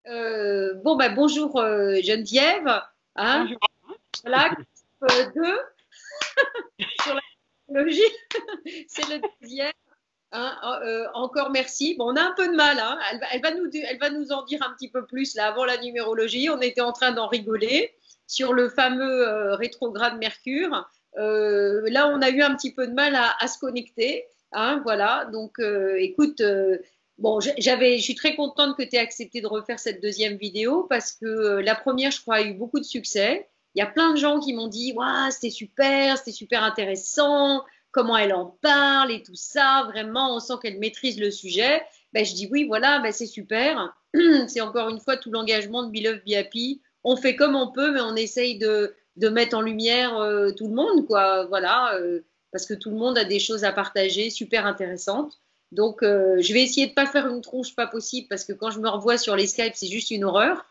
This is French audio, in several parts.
Bon, bah, bonjour Geneviève. Hein, Bonjour. voilà, 2 sur la technologie. C'est le deuxième. Hein, encore merci. Bon, on a un peu de mal. Hein. Elle va nous en dire un petit peu plus là avant la numérologie. On était en train d'en rigoler sur le fameux rétrograde Mercure. Là, on a eu un petit peu de mal à se connecter. Hein, voilà. Donc, écoute, bon, je suis très contente que tu aies accepté de refaire cette deuxième vidéo parce que la première, je crois, a eu beaucoup de succès. Il y a plein de gens qui m'ont dit, waouh, c'était super intéressant, comment elle en parle et tout ça. Vraiment, on sent qu'elle maîtrise le sujet. Ben, je dis oui, voilà, ben, c'est super. C'est encore une fois tout l'engagement de Be Love Be Happy. On fait comme on peut, mais on essaye de mettre en lumière tout le monde, quoi. Voilà, parce que tout le monde a des choses à partager super intéressantes. Donc, je vais essayer de pas faire une tronche pas possible parce que quand je me revois sur les Skype, c'est juste une horreur.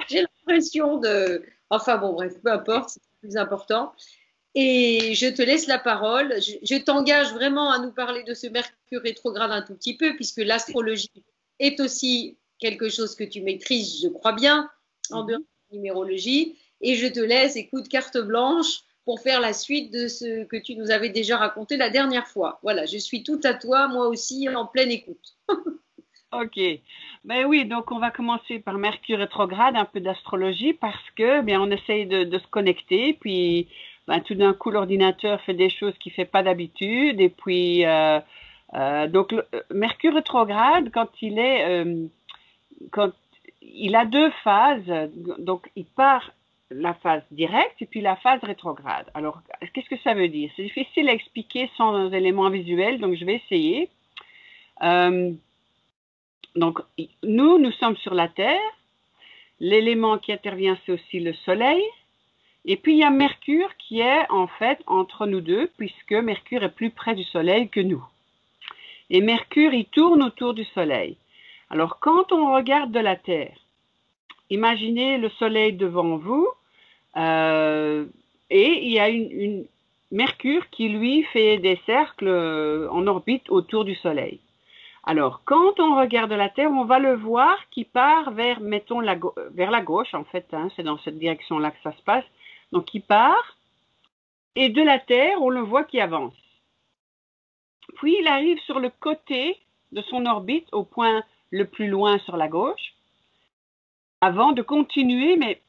J'ai l'impression de. Enfin bon, bref, peu importe, c'est plus important. Et je te laisse la parole. Je t'engage vraiment à nous parler de ce Mercure rétrograde un tout petit peu, puisque l'astrologie est aussi quelque chose que tu maîtrises, je crois bien, en dehors de la numérologie. Et je te laisse, écoute, carte blanche pour faire la suite de ce que tu nous avais déjà raconté la dernière fois. Voilà, je suis tout à toi, moi aussi, en pleine écoute. Ok. Ben oui, donc on va commencer par Mercure rétrograde, un peu d'astrologie, parce que bien on essaye de se connecter, puis ben, tout d'un coup l'ordinateur fait des choses qu'il fait pas d'habitude, et puis donc Mercure rétrograde quand il a deux phases, donc il part la phase directe et puis la phase rétrograde. Alors qu'est-ce que ça veut dire? C'est difficile à expliquer sans éléments visuels, donc je vais essayer. Euh, Donc, nous sommes sur la Terre. L'élément qui intervient, c'est aussi le Soleil. Et puis, il y a Mercure qui est en fait entre nous deux, puisque Mercure est plus près du Soleil que nous. Et Mercure, il tourne autour du Soleil. Alors, quand on regarde de la Terre, imaginez le Soleil devant vous, et il y a Mercure qui, lui, fait des cercles en orbite autour du Soleil. Alors, quand on regarde la Terre, on va le voir qui part vers, mettons, vers la gauche, en fait, hein, c'est dans cette direction-là que ça se passe. Donc, il part, et de la Terre, on le voit qui avance. Puis, il arrive sur le côté de son orbite, au point le plus loin sur la gauche, avant de continuer, mais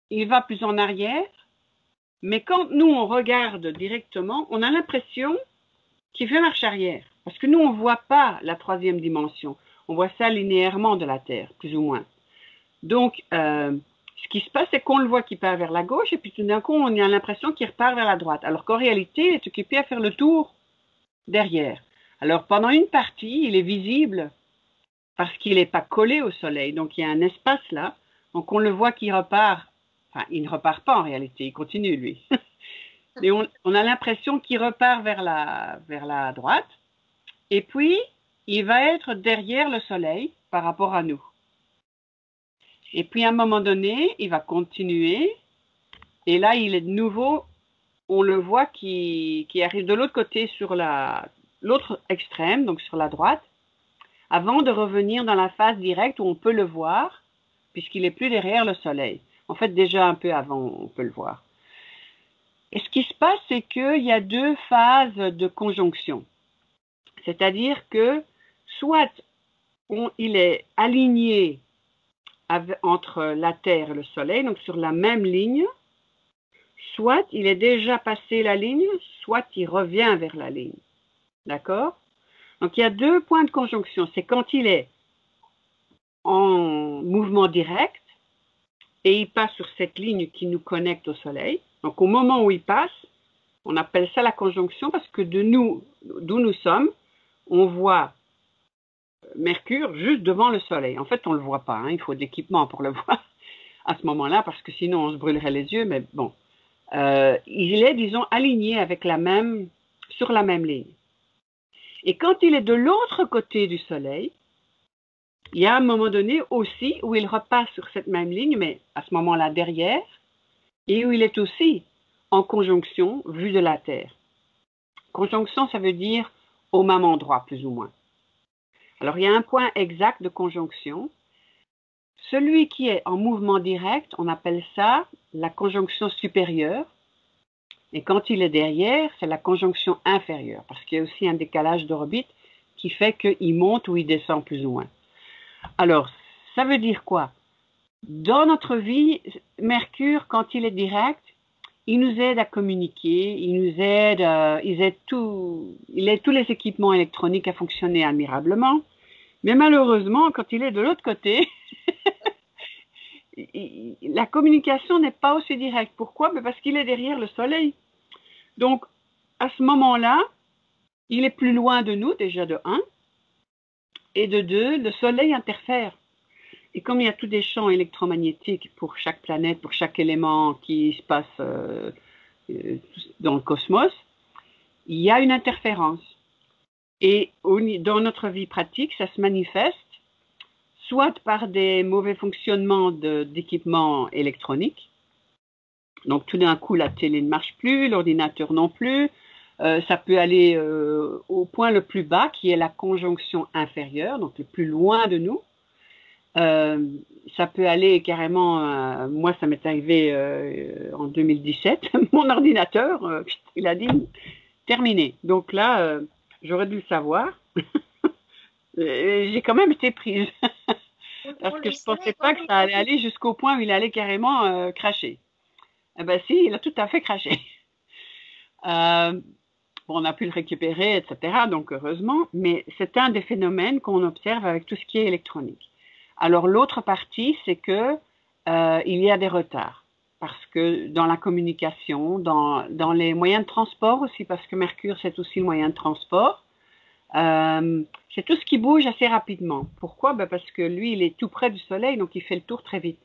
il va plus en arrière. Mais quand nous, on regarde directement, on a l'impression qu'il fait marche arrière. Parce que nous, on ne voit pas la troisième dimension. On voit ça linéairement de la Terre, plus ou moins. Donc, ce qui se passe, c'est qu'on le voit qui part vers la gauche, et puis tout d'un coup, on a l'impression qu'il repart vers la droite. Alors qu'en réalité, il est occupé à faire le tour derrière. Alors, pendant une partie, il est visible parce qu'il n'est pas collé au Soleil. Donc, il y a un espace là. Donc, on le voit qui repart. Enfin, il ne repart pas en réalité, il continue, lui. Mais on a l'impression qu'il repart vers la droite. Et puis, il va être derrière le Soleil par rapport à nous. Et puis, à un moment donné, il va continuer. Et là, il est de nouveau, on le voit qui arrive de l'autre côté sur l'autre extrême, donc sur la droite, avant de revenir dans la phase directe où on peut le voir, puisqu'il est plus derrière le Soleil. En fait, déjà un peu avant, on peut le voir. Et ce qui se passe, c'est qu'il y a deux phases de conjonction. C'est-à-dire que soit il est aligné entre la Terre et le Soleil, donc sur la même ligne, soit il est déjà passé la ligne, soit il revient vers la ligne. D'accord? Donc il y a deux points de conjonction. C'est quand il est en mouvement direct et il passe sur cette ligne qui nous connecte au Soleil. Donc au moment où il passe, on appelle ça la conjonction parce que d'où nous sommes, on voit Mercure juste devant le Soleil. En fait, on ne le voit pas. Hein. Il faut de l'équipement pour le voir à ce moment-là parce que sinon on se brûlerait les yeux. Mais bon, il est, disons, aligné avec sur la même ligne. Et quand il est de l'autre côté du Soleil, il y a un moment donné aussi où il repasse sur cette même ligne, mais à ce moment-là derrière, et où il est aussi en conjonction vue de la Terre. Conjonction, ça veut dire au même endroit, plus ou moins. Alors, il y a un point exact de conjonction, Celui qui est en mouvement direct, on appelle ça la conjonction supérieure. Et quand il est derrière, c'est la conjonction inférieure, parce qu'il y a aussi un décalage d'orbite qui fait qu'il monte ou il descend plus ou moins. Alors, ça veut dire quoi? Dans notre vie, Mercure, quand il est direct, il nous aide à communiquer, il aide tous les équipements électroniques à fonctionner admirablement. Mais malheureusement, quand il est de l'autre côté, la communication n'est pas aussi directe. Pourquoi? Parce qu'il est derrière le Soleil. Donc, à ce moment-là, il est plus loin de nous, déjà de 1, et de 2, le Soleil interfère. Et comme il y a tous des champs électromagnétiques pour chaque planète, pour chaque élément qui se passe dans le cosmos, il y a une interférence. Et dans notre vie pratique, ça se manifeste soit par des mauvais fonctionnements d'équipements électroniques. Donc tout d'un coup, la télé ne marche plus, l'ordinateur non plus. Ça peut aller au point le plus bas, qui est la conjonction inférieure, donc le plus loin de nous. Ça peut aller carrément, moi ça m'est arrivé en 2017, mon ordinateur, il a dit terminé. Donc là, j'aurais dû le savoir. J'ai quand même été prise. Parce que je ne pensais pas que ça allait aller jusqu'au point où il allait carrément cracher. Eh ben si, il a tout à fait craché. Bon, on a pu le récupérer, etc. Donc heureusement, mais c'est un des phénomènes qu'on observe avec tout ce qui est électronique. Alors l'autre partie, c'est que il y a des retards. Parce que dans la communication, dans les moyens de transport aussi, parce que Mercure, c'est aussi le moyen de transport, c'est tout ce qui bouge assez rapidement. Pourquoi? Ben parce que lui, il est tout près du Soleil, donc il fait le tour très vite.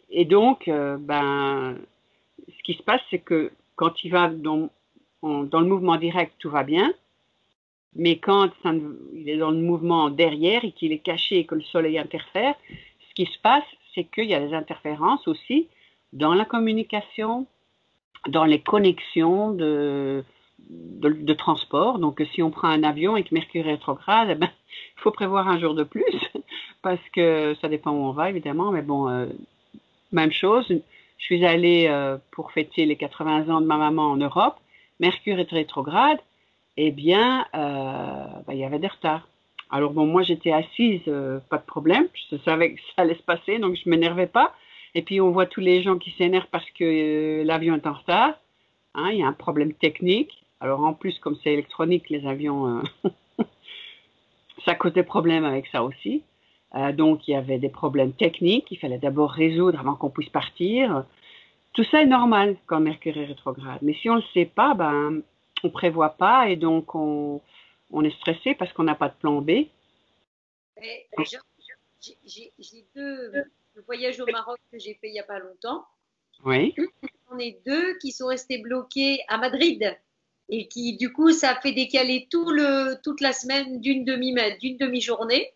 Et donc, ce qui se passe, c'est que quand il va dans le mouvement direct, tout va bien. Mais quand il est dans le mouvement derrière et qu'il est caché et que le Soleil interfère, ce qui se passe, c'est qu'il y a des interférences aussi dans la communication, dans les connexions de transport. Donc, si on prend un avion et que Mercure est rétrograde, eh ben, il faut prévoir un jour de plus parce que ça dépend où on va, évidemment. Mais bon, même chose. Je suis allée pour fêter les 80 ans de ma maman en Europe. Mercure est rétrograde. Eh bien, il y avait des retards. Alors bon, moi j'étais assise, pas de problème. Je savais que ça allait se passer, donc je ne m'énervais pas. Et puis on voit tous les gens qui s'énervent parce que l'avion est en retard. Hein, il y a un problème technique. Alors en plus, comme c'est électronique, les avions, ça cause des problèmes avec ça aussi. Donc il y avait des problèmes techniques qu'il fallait d'abord résoudre avant qu'on puisse partir. Tout ça est normal quand Mercure est rétrograde. Mais si on ne le sait pas, on ne prévoit pas et donc on est stressé parce qu'on n'a pas de plan B. J'ai deux voyages au Maroc que j'ai fait il n'y a pas longtemps. Oui. On est deux qui sont restés bloqués à Madrid et qui, du coup, ça fait décaler toute la semaine d'une demi-journée.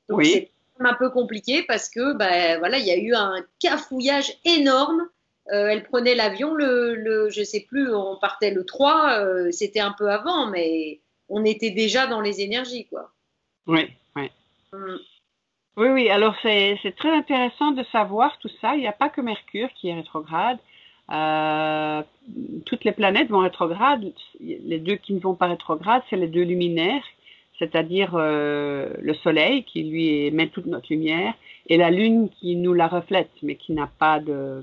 Donc, oui. c'est un peu compliqué parce que, voilà, il y a eu un cafouillage énorme. Elle prenait l'avion, je sais plus, on partait le 3, c'était un peu avant, mais on était déjà dans les énergies, quoi. Oui, oui. Oui, alors c'est très intéressant de savoir tout ça. Il n'y a pas que Mercure qui est rétrograde. Toutes les planètes vont rétrograde. Les deux qui ne vont pas rétrograde, c'est les deux luminaires, c'est-à-dire le Soleil qui lui émet toute notre lumière et la Lune qui nous la reflète, mais qui n'a pas de...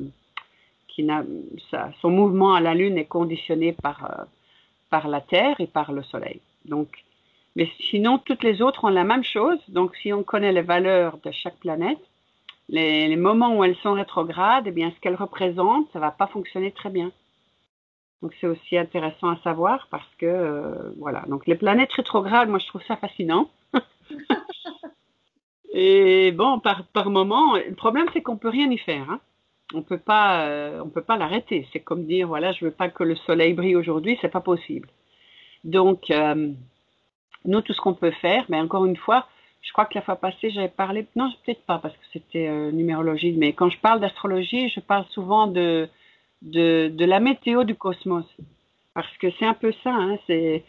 son mouvement à la Lune est conditionné par la Terre et par le Soleil. Donc, mais sinon, toutes les autres ont la même chose. Donc, si on connaît les valeurs de chaque planète, les moments où elles sont rétrogrades, eh bien, ce qu'elles représentent, ça ne va pas fonctionner très bien. Donc, c'est aussi intéressant à savoir parce que, voilà. Donc, les planètes rétrogrades, moi, je trouve ça fascinant. Et bon, par moment, le problème, c'est qu'on ne peut rien y faire, hein. On peut pas l'arrêter. C'est comme dire, voilà, je veux pas que le soleil brille aujourd'hui, c'est pas possible. Donc, nous, tout ce qu'on peut faire, mais encore une fois, je crois que la fois passée, j'avais parlé, non, peut-être pas parce que c'était numérologie, mais quand je parle d'astrologie, je parle souvent de la météo du cosmos. Parce que c'est un peu ça, hein, c'est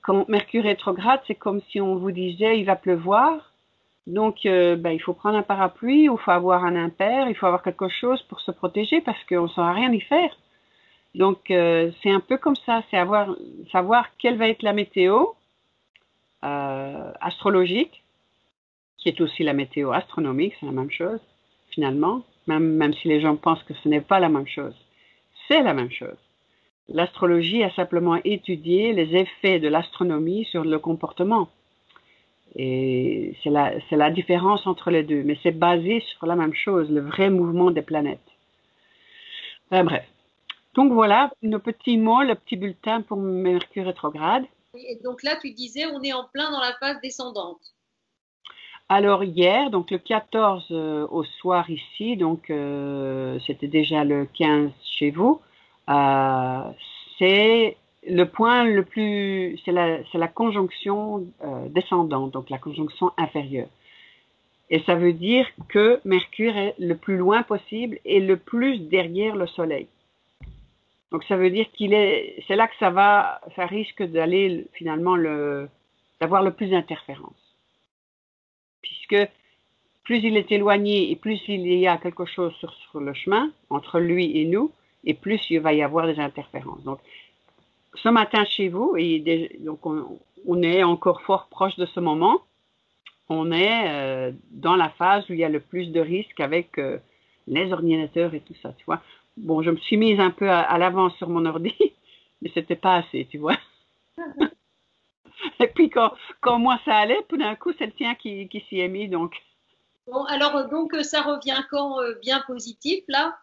quand Mercure est rétrograde, c'est comme si on vous disait, il va pleuvoir. Donc, il faut prendre un parapluie, il faut avoir un impair, il faut avoir quelque chose pour se protéger parce qu'on ne saura rien y faire. Donc, c'est un peu comme ça, c'est savoir quelle va être la météo astrologique, qui est aussi la météo astronomique, c'est la même chose, finalement, même si les gens pensent que ce n'est pas la même chose. C'est la même chose. L'astrologie a simplement étudié les effets de l'astronomie sur le comportement. Et c'est la différence entre les deux, mais c'est basé sur la même chose, le vrai mouvement des planètes. Bref. Donc voilà, nos petits mots, le petit bulletin pour Mercure rétrograde. Et donc là, tu disais, on est en plein dans la phase descendante. Alors hier, donc le 14 au soir ici, donc c'était déjà le 15 chez vous, c'est le point le plus, c'est la conjonction descendante, donc la conjonction inférieure. Et ça veut dire que Mercure est le plus loin possible et le plus derrière le Soleil. Donc ça veut dire c'est là que ça risque d'aller finalement d'avoir le plus d'interférences. Puisque plus il est éloigné et plus il y a quelque chose sur le chemin entre lui et nous, et plus il va y avoir des interférences. Donc ce matin chez vous, donc on est encore fort proche de ce moment, on est dans la phase où il y a le plus de risques avec les ordinateurs et tout ça, tu vois. Bon, je me suis mise un peu à l'avance sur mon ordi, mais c'était pas assez, tu vois. Et puis quand moi ça allait, tout d'un coup c'est le tien qui s'y est mis, donc. Bon, alors donc ça revient quand bien positif là?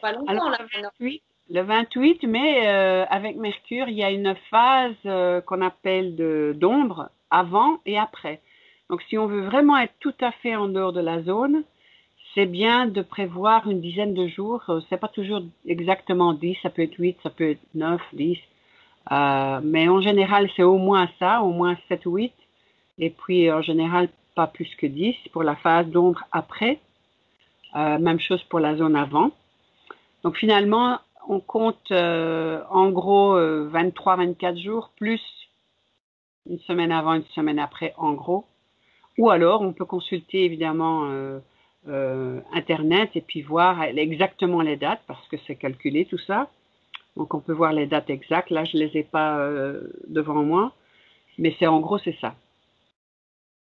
Pas longtemps Alors, là. le 28, mais avec Mercure, il y a une phase qu'on appelle d'ombre avant et après. Donc si on veut vraiment être tout à fait en dehors de la zone, c'est bien de prévoir une dizaine de jours. C'est pas toujours exactement 10, ça peut être 8, ça peut être 9, 10. Mais en général, c'est au moins ça, au moins 7 ou 8. Et puis en général, pas plus que 10 pour la phase d'ombre après. Même chose pour la zone avant. Donc finalement, on compte en gros 23-24 jours plus une semaine avant, une semaine après, en gros. Ou alors, on peut consulter évidemment Internet et puis voir exactement les dates parce que c'est calculé tout ça. Donc on peut voir les dates exactes. Là, je ne les ai pas devant moi, mais en gros, c'est ça.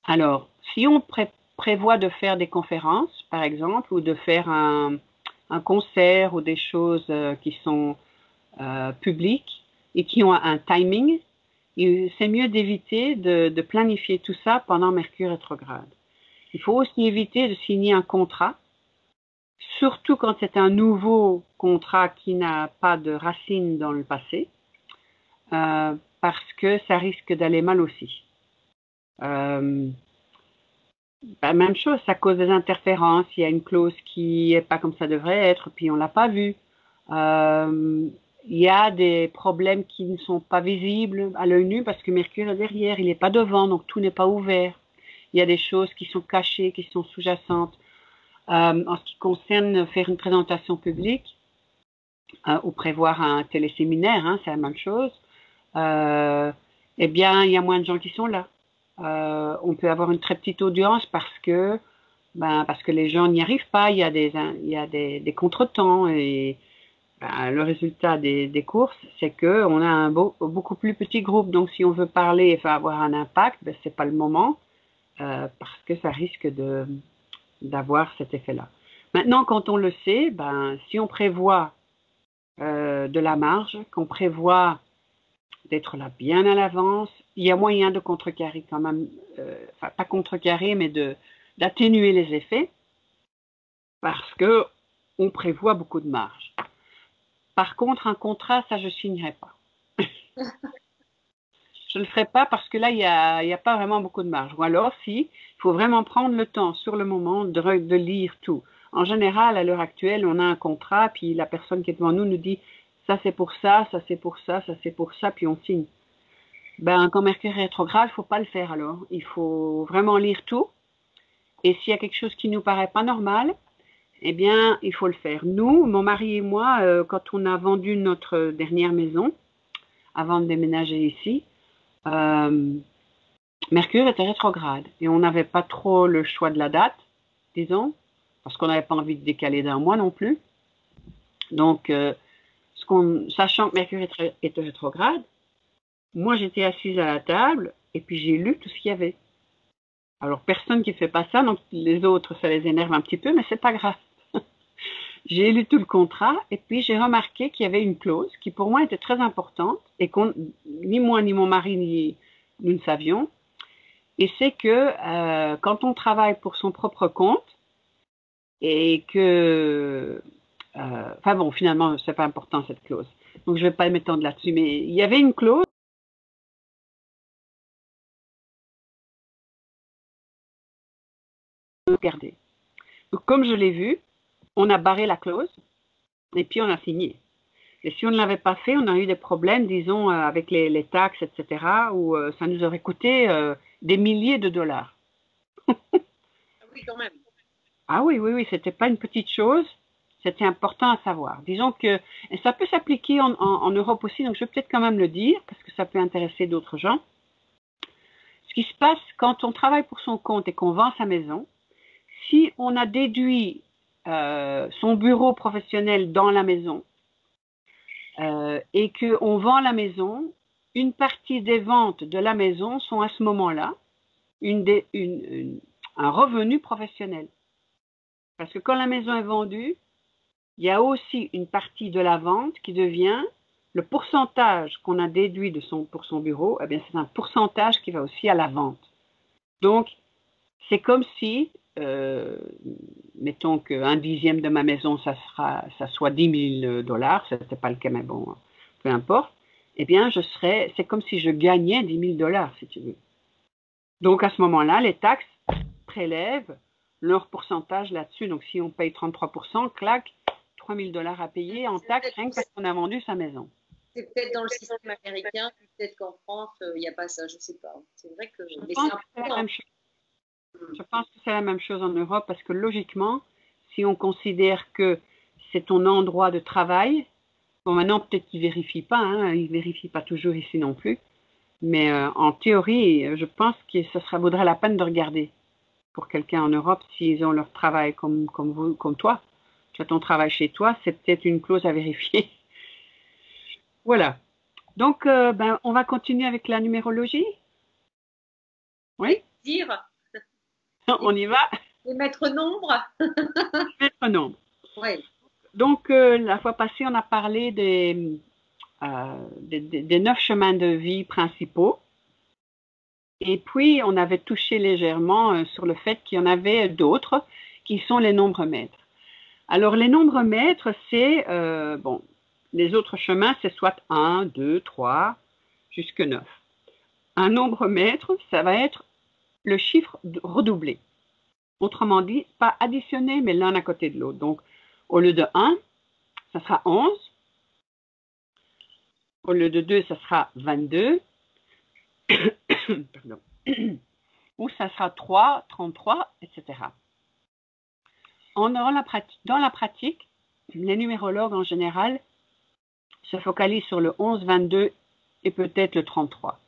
Alors, si on prévoit de faire des conférences, par exemple, ou de faire un concert ou des choses qui sont publiques et qui ont un timing, c'est mieux d'éviter de planifier tout ça pendant Mercure rétrograde. Il faut aussi éviter de signer un contrat, surtout quand c'est un nouveau contrat qui n'a pas de racines dans le passé, parce que ça risque d'aller mal aussi. Même chose, ça cause des interférences. Il y a une clause qui n'est pas comme ça devrait être, puis on ne l'a pas vue. Il y a des problèmes qui ne sont pas visibles à l'œil nu parce que Mercure est derrière, il n'est pas devant, donc tout n'est pas ouvert. Il y a des choses qui sont cachées, qui sont sous-jacentes. En ce qui concerne faire une présentation publique ou prévoir un téléséminaire, c'est la même chose, eh bien, il y a moins de gens qui sont là. On peut avoir une très petite audience parce que les gens n'y arrivent pas, il y a des contretemps et le résultat des courses, c'est qu'on a un beaucoup plus petit groupe. Donc, si on veut parler et avoir un impact, ce n'est pas le moment parce que ça risque d'avoir cet effet-là. Maintenant, quand on le sait, si on prévoit de la marge, qu'on prévoit d'être là bien à l'avance, il y a moyen de contrecarrer quand même, pas contrecarrer, mais d'atténuer les effets parce que on prévoit beaucoup de marge. Par contre, un contrat, ça, je ne signerai pas. Je ne le ferai pas parce que là, il n'y a pas vraiment beaucoup de marge. Ou alors, il faut vraiment prendre le temps sur le moment de lire tout. En général, à l'heure actuelle, on a un contrat, puis la personne qui est devant nous dit ça c'est pour ça, ça c'est pour ça, ça c'est pour ça, puis on signe. Quand Mercure est rétrograde, il ne faut pas le faire alors. Il faut vraiment lire tout. Et s'il y a quelque chose qui ne nous paraît pas normal, eh bien, il faut le faire. Nous, mon mari et moi, quand on a vendu notre dernière maison, avant de déménager ici, Mercure était rétrograde et on n'avait pas trop le choix de la date, disons, parce qu'on n'avait pas envie de décaler d'un mois non plus. Donc, sachant que Mercure était rétrograde, moi j'étais assise à la table et puis j'ai lu tout ce qu'il y avait. Alors, personne qui ne fait pas ça, donc les autres, ça les énerve un petit peu, mais c'est pas grave. J'ai lu tout le contrat et puis j'ai remarqué qu'il y avait une clause qui pour moi était très importante et ni moi ni mon mari nous ne savions. Et c'est que quand on travaille pour son propre compte et que... enfin bon, finalement, c'est pas important cette clause. Donc je vais pas m'étendre là-dessus, mais il y avait une clause. Regardez. Donc comme je l'ai vu, on a barré la clause et puis on a signé. Et si on ne l'avait pas fait, on a eu des problèmes, disons, avec les taxes, etc., où ça nous aurait coûté des milliers de dollars. Oui, quand même. Ah oui, oui, oui, c'était pas une petite chose, c'était important à savoir. Disons que et ça peut s'appliquer en Europe aussi, donc je vais peut-être quand même le dire, parce que ça peut intéresser d'autres gens. Ce qui se passe quand on travaille pour son compte et qu'on vend sa maison, si on a déduit son bureau professionnel dans la maison, et qu'on vend la maison, une partie des ventes de la maison sont à ce moment-là un revenu professionnel. Parce que quand la maison est vendue, il y a aussi une partie de la vente qui devient le pourcentage qu'on a déduit pour son bureau, eh bien c'est un pourcentage qui va aussi à la vente. Donc, c'est comme si, mettons qu'un dixième de ma maison, ça soit 10 000 dollars, ce n'était pas le cas, mais bon, peu importe, eh bien, c'est comme si je gagnais 10 000 dollars, si tu veux. Donc, à ce moment-là, les taxes prélèvent leur pourcentage là-dessus. Donc, si on paye 33%, clac, 3 000 dollars à payer en taxes rien que parce qu'on a vendu sa maison. C'est peut-être dans le système américain, peut-être qu'en France, il n'y a pas ça, je ne sais pas. C'est vrai que... Je pense que c'est la même chose. Je pense que c'est la même chose en Europe parce que logiquement, si on considère que c'est ton endroit de travail, bon maintenant peut-être qu'ils ne vérifient pas, hein, ils ne vérifient pas toujours ici non plus, mais en théorie, je pense que vaudrait la peine de regarder pour quelqu'un en Europe s'ils ont leur travail comme toi. Tu as ton travail chez toi, c'est peut-être une clause à vérifier. Voilà. Donc, on va continuer avec la numérologie. Oui. Dire. On y va. Les maîtres nombres. Maître nombre. Oui. Donc, la fois passée, on a parlé des 9 chemins de vie principaux. Et puis, on avait touché légèrement sur le fait qu'il y en avait d'autres qui sont les nombres maîtres. Alors, les nombres maîtres, c'est, les autres chemins, c'est soit 1, 2, 3, jusque 9. Un nombre maître, ça va être le chiffre redoublé. Autrement dit, pas additionné, mais l'un à côté de l'autre. Donc, au lieu de 1, ça sera 11. Au lieu de 2, ça sera 22. Pardon. Ou ça sera 3, 33, etc. Dans la pratique, les numérologues en général se focalisent sur le 11, 22 et peut-être le 33.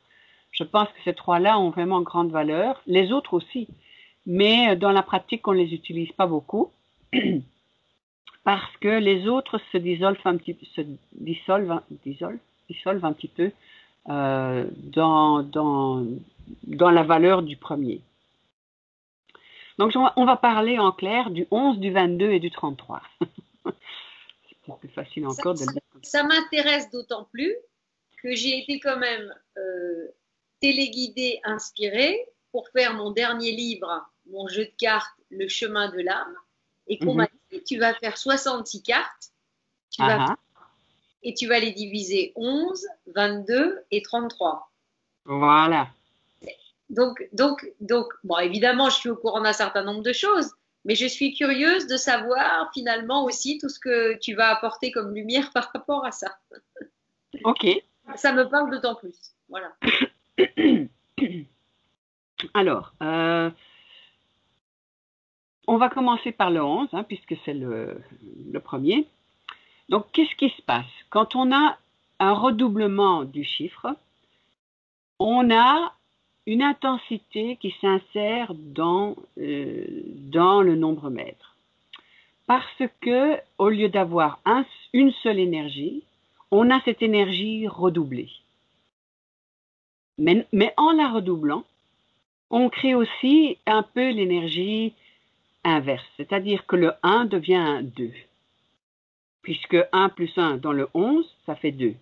Je pense que ces trois-là ont vraiment grande valeur. Les autres aussi. Mais dans la pratique, on ne les utilise pas beaucoup parce que les autres se dissolvent un petit peu dans la valeur du premier. Donc, on va parler en clair du 11, du 22 et du 33. C'est plus facile encore de le dire. Ça m'intéresse d'autant plus que j'ai été quand même téléguidée, inspirée pour faire mon dernier livre, mon jeu de cartes, Le chemin de l'âme, et qu'on m'a dit, tu vas faire 66 cartes, et tu vas les diviser 11, 22 et 33. Voilà. Donc, bon, évidemment, je suis au courant d'un certain nombre de choses, mais je suis curieuse de savoir finalement aussi tout ce que tu vas apporter comme lumière par rapport à ça. Ok. Ça me parle d'autant plus. Voilà. Alors, on va commencer par le 11, hein, puisque c'est le premier. Donc, qu'est-ce qui se passe? Quand on a un redoublement du chiffre, on a une intensité qui s'insère dans le nombre mètre. Parce que, au lieu d'avoir une seule énergie, on a cette énergie redoublée. Mais en la redoublant, on crée aussi un peu l'énergie inverse, c'est-à-dire que le 1 devient un 2. Puisque 1 plus 1 dans le 11, ça fait 2.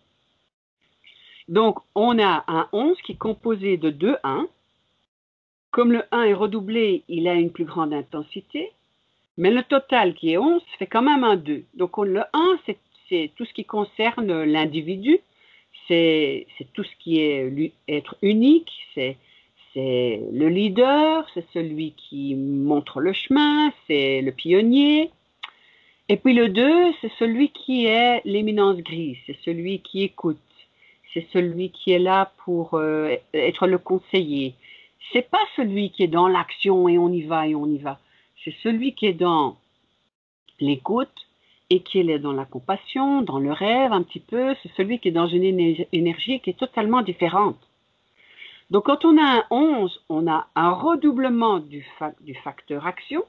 Donc, on a un 11 qui est composé de 2 1. Comme le 1 est redoublé, il a une plus grande intensité. Mais le total qui est 11 fait quand même un 2. Donc, le 1, c'est tout ce qui concerne l'individu. C'est tout ce qui est être unique. C'est le leader, c'est celui qui montre le chemin, c'est le pionnier. Et puis le 2, c'est celui qui est l'éminence grise, c'est celui qui écoute, c'est celui qui est là pour être le conseiller. C'est pas celui qui est dans l'action et on y va et on y va. C'est celui qui est dans l'écoute et qui est dans la compassion, dans le rêve un petit peu. C'est celui qui est dans une énergie qui est totalement différente. Donc quand on a un 11, on a un redoublement du facteur action,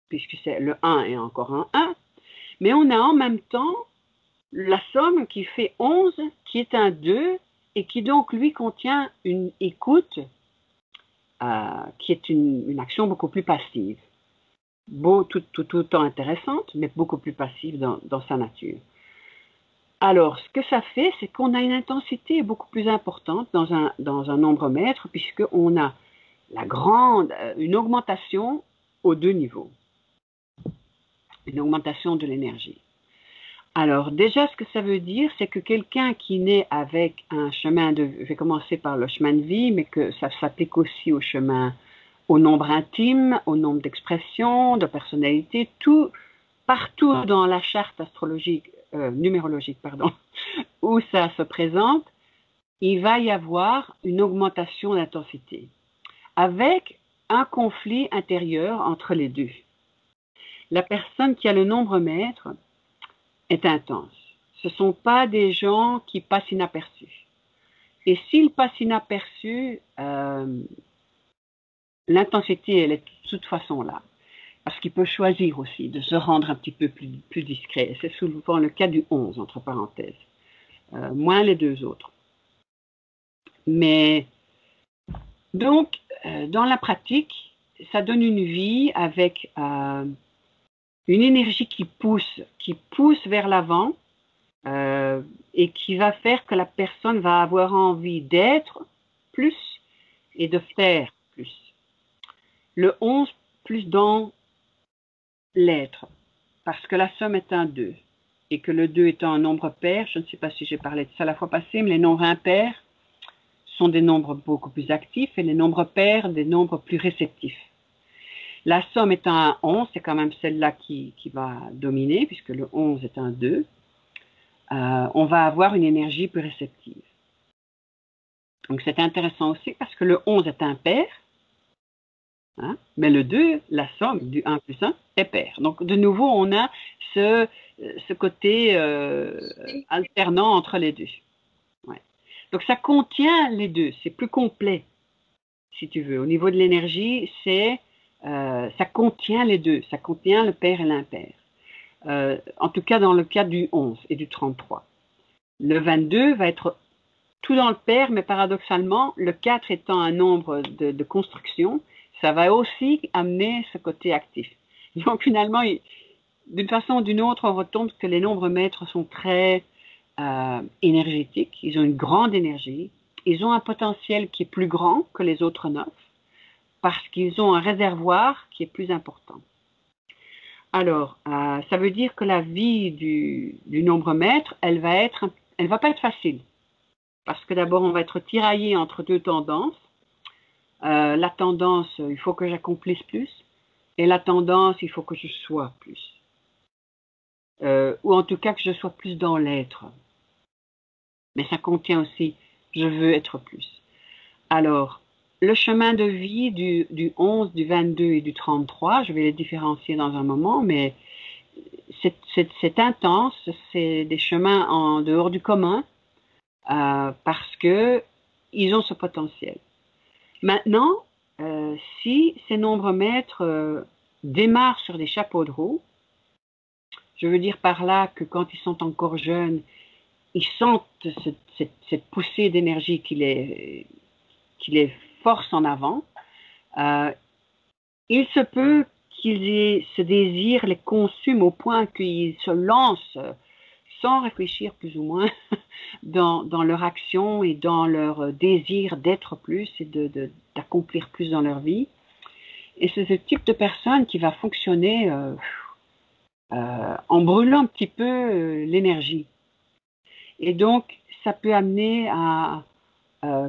puisque c'est le 1 et encore un 1. Mais on a en même temps la somme qui fait 11, qui est un 2, et qui donc lui contient une écoute, qui est une action beaucoup plus passive. Tout autant intéressante, mais beaucoup plus passive dans sa nature. Alors, ce que ça fait, c'est qu'on a une intensité beaucoup plus importante dans un nombre mètre, puisqu'on a une augmentation aux deux niveaux. Une augmentation de l'énergie. Alors, déjà, ce que ça veut dire, c'est que quelqu'un qui naît avec un chemin de... Je vais commencer par le chemin de vie, mais que ça s'applique aussi au nombre intime, au nombre d'expressions, de personnalités, partout dans la charte astrologique, numérologique, où ça se présente, il va y avoir une augmentation d'intensité, avec un conflit intérieur entre les deux. La personne qui a le nombre mètre est intense. Ce ne sont pas des gens qui passent inaperçus. Et s'ils passent inaperçus, l'intensité, elle est de toute façon là. Parce qu'il peut choisir aussi de se rendre un petit peu plus discret. C'est souvent le cas du 11, entre parenthèses. Moins les deux autres. Mais, donc, dans la pratique, ça donne une vie avec... une énergie qui pousse vers l'avant et qui va faire que la personne va avoir envie d'être plus et de faire plus. Le 11 plus dans l'être, parce que la somme est un 2 et que le 2 étant un nombre pair, je ne sais pas si j'ai parlé de ça la fois passée, mais les nombres impairs sont des nombres beaucoup plus actifs et les nombres pairs des nombres plus réceptifs. La somme étant un 11, c'est quand même celle-là qui va dominer, puisque le 11 est un 2. On va avoir une énergie plus réceptive. Donc c'est intéressant aussi parce que le 11 est impair, hein, mais le 2, la somme du 1 plus 1, est pair. Donc de nouveau, on a ce côté alternant entre les deux. Ouais. Donc ça contient les deux, c'est plus complet, si tu veux. Au niveau de l'énergie, ça contient les deux, ça contient le pair et l'impair. En tout cas dans le cas du 11 et du 33. Le 22 va être tout dans le pair, mais paradoxalement, le 4 étant un nombre de construction, ça va aussi amener ce côté actif. Donc finalement, d'une façon ou d'une autre, on retombe que les nombres maîtres sont très énergétiques, ils ont une grande énergie, ils ont un potentiel qui est plus grand que les autres 9, parce qu'ils ont un réservoir qui est plus important. Alors, ça veut dire que la vie du nombre maître, elle va pas être facile. Parce que d'abord, on va être tiraillé entre deux tendances. La tendance, il faut que j'accomplisse plus. Et la tendance, il faut que je sois plus. Ou en tout cas, que je sois plus dans l'être. Mais ça contient aussi, je veux être plus. Alors, le chemin de vie du 11, du 22 et du 33, je vais les différencier dans un moment, mais c'est intense, c'est des chemins en dehors du commun, parce que ils ont ce potentiel. Maintenant, si ces nombres maîtres démarrent sur des chapeaux de roue, je veux dire par là que quand ils sont encore jeunes, ils sentent cette poussée d'énergie qui les force en avant. Il se peut qu'ils aient ce désir les consume au point qu'ils se lancent sans réfléchir plus ou moins dans leur action et dans leur désir d'être plus et d'accomplir plus dans leur vie. Et c'est ce type de personne qui va fonctionner en brûlant un petit peu l'énergie. Et donc, ça peut amener à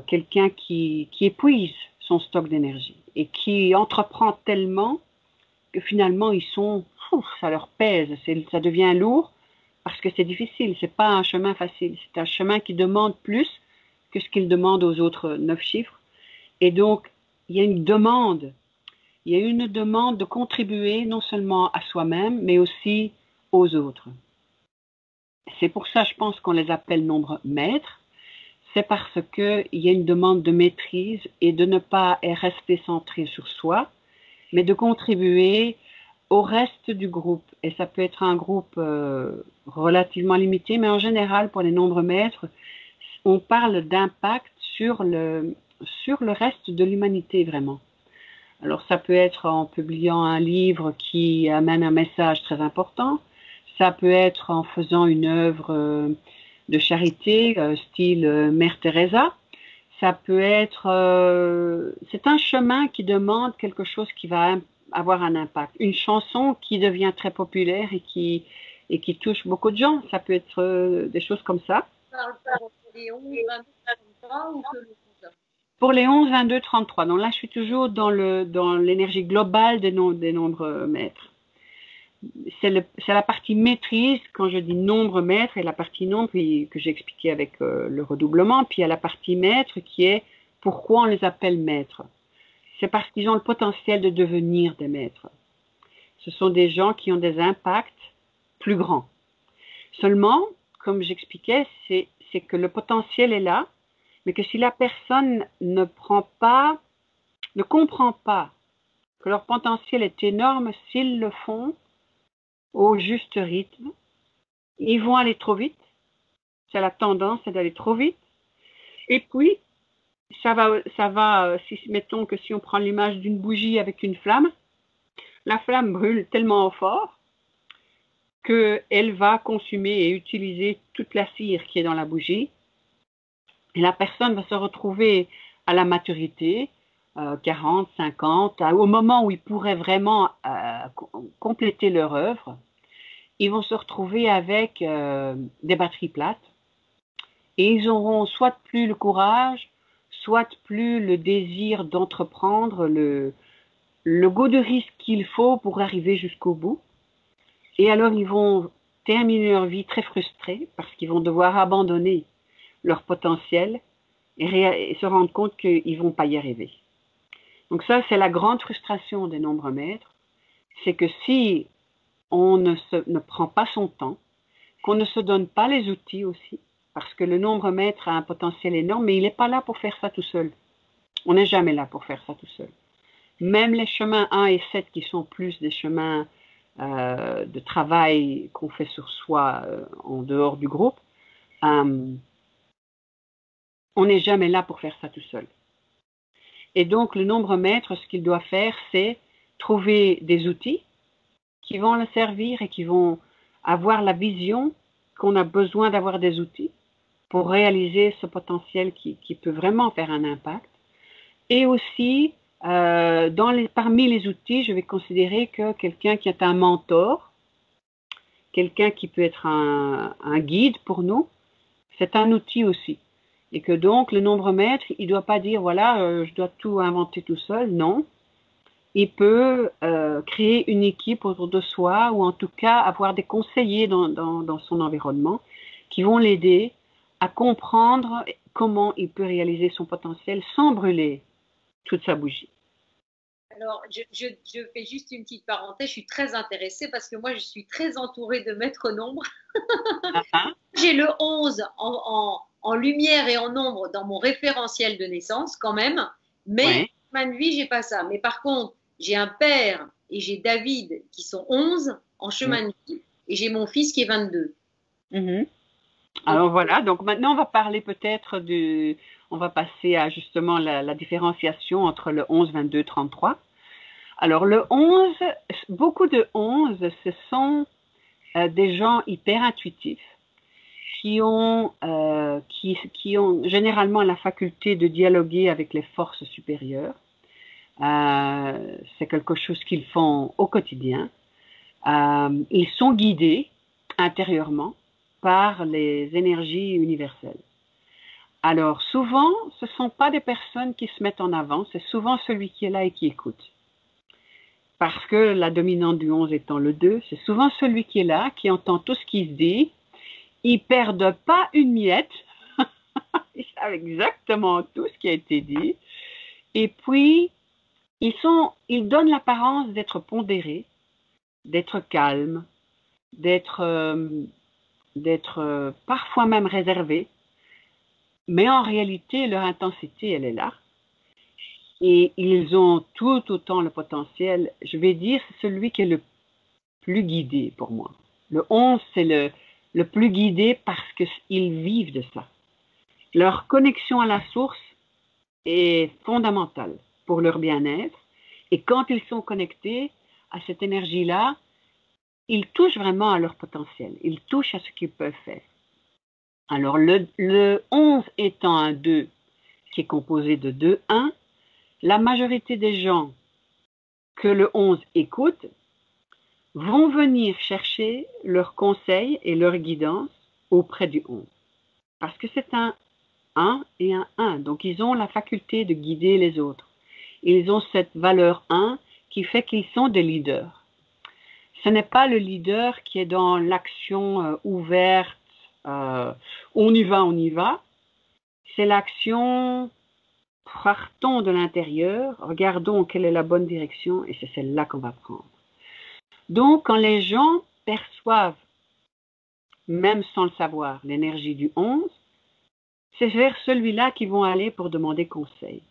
quelqu'un qui épuise son stock d'énergie et qui entreprend tellement que finalement, ça leur pèse, ça devient lourd parce que c'est difficile, c'est pas un chemin facile, c'est un chemin qui demande plus que ce qu'il demande aux autres 9 chiffres. Et donc, il y a une demande de contribuer non seulement à soi-même, mais aussi aux autres. C'est pour ça, je pense qu'on les appelle nombres maîtres. C'est parce qu'il y a une demande de maîtrise et de ne pas rester centré sur soi, mais de contribuer au reste du groupe. Et ça peut être un groupe relativement limité, mais en général, pour les nombres maîtres, on parle d'impact sur le reste de l'humanité, vraiment. Alors, ça peut être en publiant un livre qui amène un message très important. Ça peut être en faisant une œuvre de charité, style Mère Teresa. Ça peut être... c'est un chemin qui demande quelque chose qui va avoir un impact. Une chanson qui devient très populaire et qui touche beaucoup de gens. Ça peut être des choses comme ça. Pour les 11, 22, 33. Donc là, je suis toujours dans l'énergie globale des nombres maîtres. C'est la partie maîtrise, quand je dis nombre maître, et la partie nombre que j'ai expliqué avec le redoublement, puis il y a la partie maître qui est pourquoi on les appelle maîtres. C'est parce qu'ils ont le potentiel de devenir des maîtres. Ce sont des gens qui ont des impacts plus grands. Seulement, comme j'expliquais, c'est que le potentiel est là, mais que si la personne ne comprend pas que leur potentiel est énorme, s'ils le font au juste rythme, ils vont aller trop vite. C'est la tendance, c'est d'aller trop vite. Et puis, ça va, mettons que si on prend l'image d'une bougie avec une flamme, la flamme brûle tellement fort qu'elle va consumer et utiliser toute la cire qui est dans la bougie. Et la personne va se retrouver à la maturité, 40, 50, au moment où ils pourraient vraiment compléter leur œuvre. Ils vont se retrouver avec des batteries plates et ils auront soit plus le courage, soit plus le désir d'entreprendre, le goût de risque qu'il faut pour arriver jusqu'au bout. Et alors ils vont terminer leur vie très frustrés parce qu'ils vont devoir abandonner leur potentiel et se rendre compte qu'ils ne vont pas y arriver. Donc ça, c'est la grande frustration des nombres maîtres, c'est que si on ne prend pas son temps, qu'on ne se donne pas les outils aussi, parce que le nombre maître a un potentiel énorme, mais il n'est pas là pour faire ça tout seul. On n'est jamais là pour faire ça tout seul. Même les chemins 1 et 7 qui sont plus des chemins de travail qu'on fait sur soi en dehors du groupe, on n'est jamais là pour faire ça tout seul. Et donc, le nombre maître, ce qu'il doit faire, c'est trouver des outils qui vont le servir et qui vont avoir la vision qu'on a besoin d'avoir des outils pour réaliser ce potentiel qui peut vraiment faire un impact. Et aussi, parmi les outils, je vais considérer que quelqu'un qui est un mentor, quelqu'un qui peut être un guide pour nous, c'est un outil aussi. Et que donc, le nombre maître, il ne doit pas dire, voilà, je dois tout inventer tout seul. Non. Il peut créer une équipe autour de soi ou en tout cas avoir des conseillers dans son environnement qui vont l'aider à comprendre comment il peut réaliser son potentiel sans brûler toute sa bougie. Alors, je fais juste une petite parenthèse, je suis très intéressée parce que moi, je suis très entourée de maîtres nombres. J'ai le 11 en lumière et en nombre dans mon référentiel de naissance quand même, Mais Ouais. chemin de vie, j'ai pas ça. Mais par contre, j'ai un père et j'ai David qui sont 11 en chemin de vie et j'ai mon fils qui est 22. Mhm. Donc, Alors voilà, donc maintenant on va parler peut-être on va passer à justement la différenciation entre le 11, 22, 33. Alors le 11, beaucoup de 11, ce sont des gens hyper intuitifs qui ont généralement la faculté de dialoguer avec les forces supérieures. C'est quelque chose qu'ils font au quotidien. Ils sont guidés intérieurement par les énergies universelles. Alors souvent, ce ne sont pas des personnes qui se mettent en avant, c'est souvent celui qui est là et qui écoute. Parce que la dominante du 11 étant le 2, c'est souvent celui qui est là, qui entend tout ce qui se dit. Ils ne perdent pas une miette. Ils savent exactement tout ce qui a été dit. Et puis, ils donnent l'apparence d'être pondérés, d'être calmes, d'être parfois même réservés. Mais en réalité, leur intensité, elle est là. Et ils ont tout autant le potentiel. Je vais dire, c'est celui qui est le plus guidé pour moi. Le 11, c'est le plus guidé parce qu'ils vivent de ça. Leur connexion à la source est fondamentale pour leur bien-être. Et quand ils sont connectés à cette énergie-là, ils touchent vraiment à leur potentiel. Ils touchent à ce qu'ils peuvent faire. Alors, le 11 étant un 2 qui est composé de 2 1, la majorité des gens que le 11 écoute vont venir chercher leurs conseils et leur guidance auprès du 11. Parce que c'est un 1 et un 1. Donc, ils ont la faculté de guider les autres. Ils ont cette valeur 1 qui fait qu'ils sont des leaders. Ce n'est pas le leader qui est dans l'action ouverte, on y va. C'est l'action, partons de l'intérieur, regardons quelle est la bonne direction et c'est celle-là qu'on va prendre. Donc, quand les gens perçoivent, même sans le savoir, l'énergie du 11, c'est vers celui-là qu'ils vont aller pour demander conseil.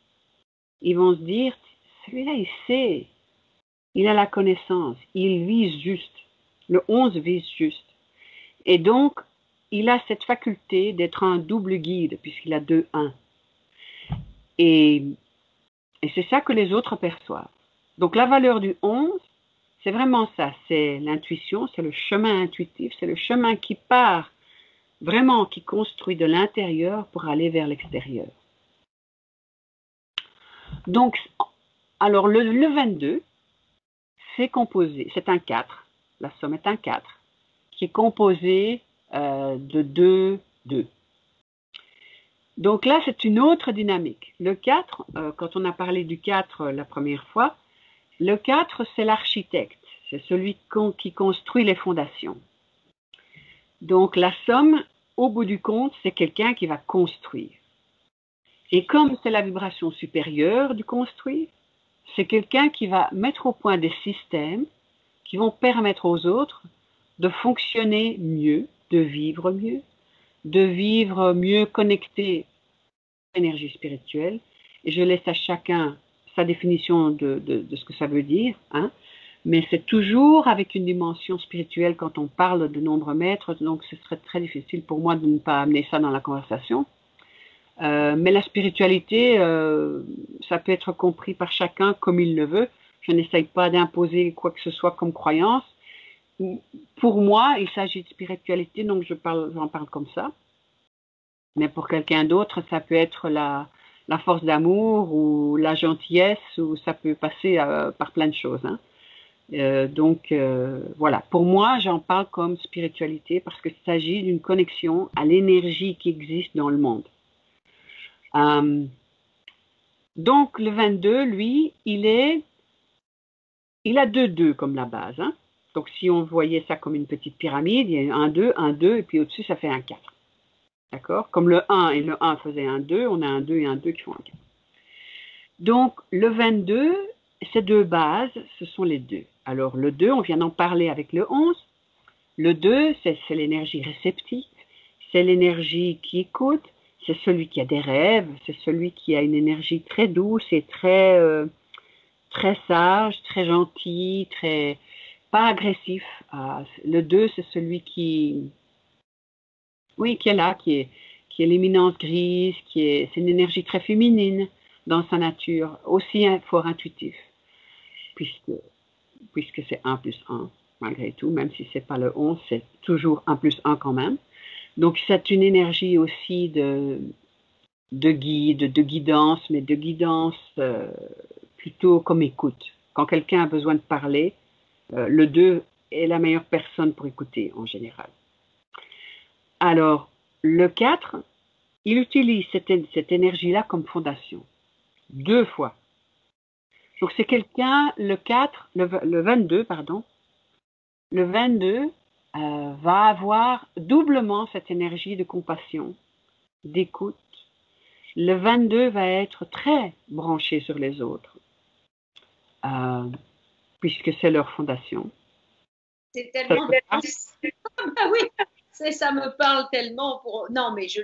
Ils vont se dire, celui-là, il sait, il a la connaissance, il vise juste. Le 11 vise juste. Et donc, il a cette faculté d'être un double guide, puisqu'il a 2 1. Et c'est ça que les autres perçoivent. Donc, la valeur du 11, c'est vraiment ça. C'est l'intuition, c'est le chemin intuitif, c'est le chemin qui part, vraiment, qui construit de l'intérieur pour aller vers l'extérieur. Donc, alors, le 22, c'est composé, c'est un 4. La somme est un 4, qui est composé de 2, 2. Donc là, c'est une autre dynamique. Le 4, quand on a parlé du 4 la première fois, le 4, c'est l'architecte. C'est celui qui construit les fondations. Donc la somme, au bout du compte, c'est quelqu'un qui va construire. Et comme c'est la vibration supérieure du construire, c'est quelqu'un qui va mettre au point des systèmes qui vont permettre aux autres de fonctionner mieux, de vivre mieux connecté à l'énergie spirituelle. Et je laisse à chacun sa définition de ce que ça veut dire, hein. Mais c'est toujours avec une dimension spirituelle quand on parle de nombre maître, donc ce serait très difficile pour moi de ne pas amener ça dans la conversation. Mais la spiritualité, ça peut être compris par chacun comme il le veut. Je n'essaye pas d'imposer quoi que ce soit comme croyance. Pour moi, il s'agit de spiritualité, donc j'en parle comme ça. Mais pour quelqu'un d'autre, ça peut être la force d'amour ou la gentillesse, ou ça peut passer par plein de choses, hein. Donc, voilà. Pour moi, j'en parle comme spiritualité parce qu'il s'agit d'une connexion à l'énergie qui existe dans le monde. Donc, le 22, lui, il a 2 comme la base, hein. Donc, si on voyait ça comme une petite pyramide, il y a un 2, et puis au-dessus, ça fait un 4. D'accord? Comme le 1 et le 1 faisaient un 2, on a un 2 et un 2 qui font un 4. Donc, le 22, ces 2 bases, ce sont les 2. Alors, le 2, on vient d'en parler avec le 11. Le 2, c'est l'énergie réceptive, c'est l'énergie qui écoute, c'est celui qui a des rêves, c'est celui qui a une énergie très douce et très, très sage, très gentil, très pas agressif. Le 2, c'est celui qui, oui, qui est là, qui est l'éminence grise, c'est une énergie très féminine dans sa nature, aussi fort intuitif, puisque c'est 1 plus 1, malgré tout, même si c'est pas le 11, c'est toujours 1 plus 1 quand même. Donc c'est une énergie aussi de guide, de guidance, mais de guidance plutôt comme écoute. Quand quelqu'un a besoin de parler, le 2 est la meilleure personne pour écouter en général. Alors, le 4, il utilise cette énergie-là comme fondation. 2 fois. Donc c'est quelqu'un, le 4, le 22, pardon, le 22 va avoir doublement cette énergie de compassion, d'écoute. Le 22 va être très branché sur les autres, puisque c'est leur fondation. C'est tellement... Ah oui, ça me parle tellement. Non, mais je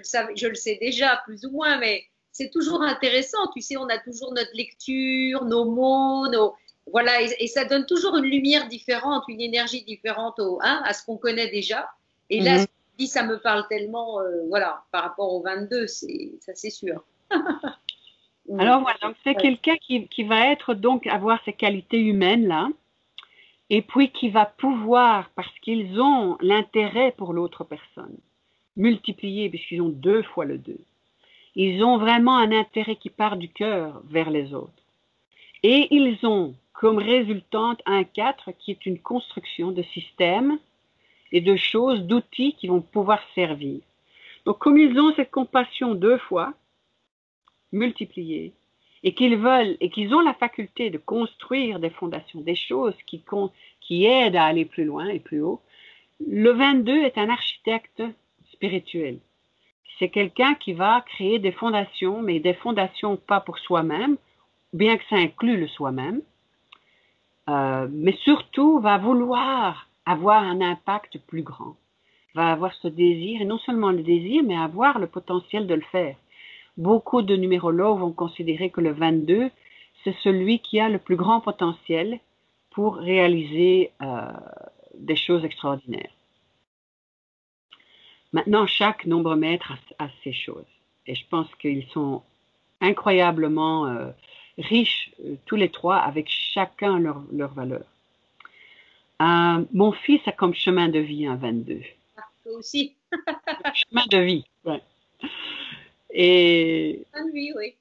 le sais déjà, plus ou moins, mais c'est toujours intéressant. Tu sais, on a toujours notre lecture, nos mots, voilà, et ça donne toujours une lumière différente, une énergie différente à ce qu'on connaît déjà. Et là, ce que tu dis, ça me parle tellement, voilà, par rapport au 22, ça c'est sûr. Alors voilà, donc c'est quelqu'un qui va être donc avoir ces qualités humaines là, et puis qui va pouvoir, parce qu'ils ont l'intérêt pour l'autre personne, multiplier, puisqu'ils ont 2 fois le 2. Ils ont vraiment un intérêt qui part du cœur vers les autres. Et ils ont comme résultante un 4 qui est une construction de systèmes et de choses, d'outils qui vont pouvoir servir. Donc comme ils ont cette compassion 2 fois, multipliée, et qu'ils veulent, et qu'ils ont la faculté de construire des fondations, des choses qui aident à aller plus loin et plus haut, le 22 est un architecte spirituel. C'est quelqu'un qui va créer des fondations, mais des fondations pas pour soi-même, bien que ça inclue le soi-même, mais surtout va vouloir avoir un impact plus grand, va avoir ce désir, et non seulement le désir, mais avoir le potentiel de le faire. Beaucoup de numérologues vont considérer que le 22, c'est celui qui a le plus grand potentiel pour réaliser des choses extraordinaires. Maintenant, chaque nombre maître a ses choses. Et je pense qu'ils sont incroyablement riches, tous les 3, avec chacun leur valeur. Mon fils a comme chemin de vie un 22. Toi aussi. Chemin de vie, ouais. Et... Chemin de vie, oui.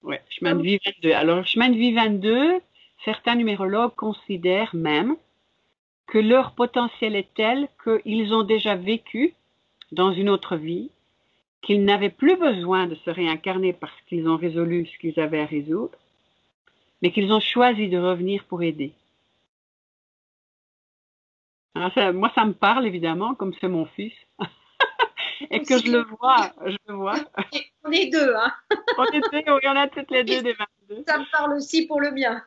Ouais, chemin de vie 22. Alors, chemin de vie 22, certains numérologues considèrent même que leur potentiel est tel qu'ils ont déjà vécu dans une autre vie, qu'ils n'avaient plus besoin de se réincarner parce qu'ils ont résolu ce qu'ils avaient à résoudre, mais qu'ils ont choisi de revenir pour aider. Alors moi, ça me parle évidemment, comme c'est mon fils, et que je le vois. On est 2, hein. On en a toutes les 2 des 22. Ça me parle aussi pour le mien.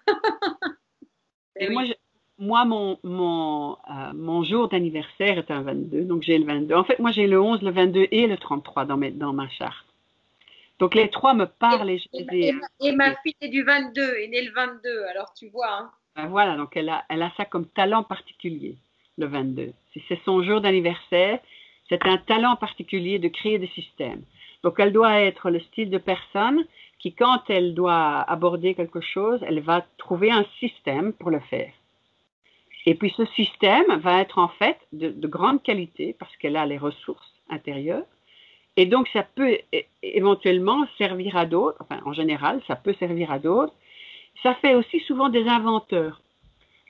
Et oui. Moi, mon jour d'anniversaire est un 22, donc j'ai le 22. En fait, moi, j'ai le 11, le 22 et le 33 dans ma charte. Donc, les 3 me parlent et ma fille est du 22, est née le 22, alors tu vois. Hein. Ben voilà, donc elle a ça comme talent particulier, le 22. Si c'est son jour d'anniversaire, c'est un talent particulier de créer des systèmes. Donc, elle doit être le style de personne qui, quand elle doit aborder quelque chose, elle va trouver un système pour le faire. Et puis ce système va être en fait de grande qualité parce qu'elle a les ressources intérieures. Et donc ça peut éventuellement servir à d'autres, enfin en général ça peut servir à d'autres. Ça fait aussi souvent des inventeurs.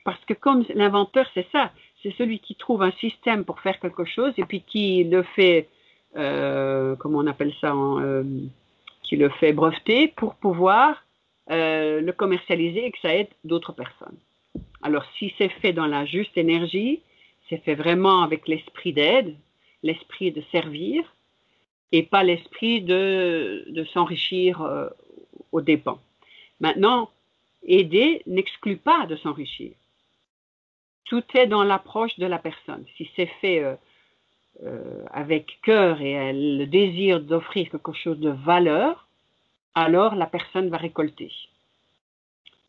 Parce que comme l'inventeur c'est ça, c'est celui qui trouve un système pour faire quelque chose et puis qui le fait, comment on appelle ça, qui le fait breveter pour pouvoir le commercialiser et que ça aide d'autres personnes. Alors, si c'est fait dans la juste énergie, c'est fait vraiment avec l'esprit d'aide, l'esprit de servir, et pas l'esprit de s'enrichir aux dépens. Maintenant, aider n'exclut pas de s'enrichir. Tout est dans l'approche de la personne. Si c'est fait avec cœur et le désir d'offrir quelque chose de valeur, alors la personne va récolter.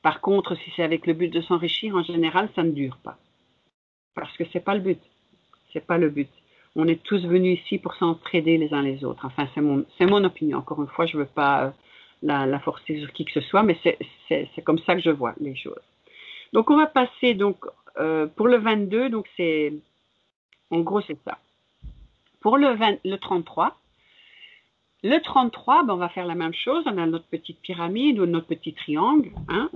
Par contre, si c'est avec le but de s'enrichir, en général, ça ne dure pas. Parce que c'est pas le but. C'est pas le but. On est tous venus ici pour s'entraider les uns les autres. Enfin, c'est mon opinion. Encore une fois, je ne veux pas la forcer sur qui que ce soit, mais c'est comme ça que je vois les choses. Donc, on va passer donc pour le 22. Donc, en gros, c'est ça. Pour le 33, ben, on va faire la même chose. On a notre petite pyramide ou notre petit triangle. Hein.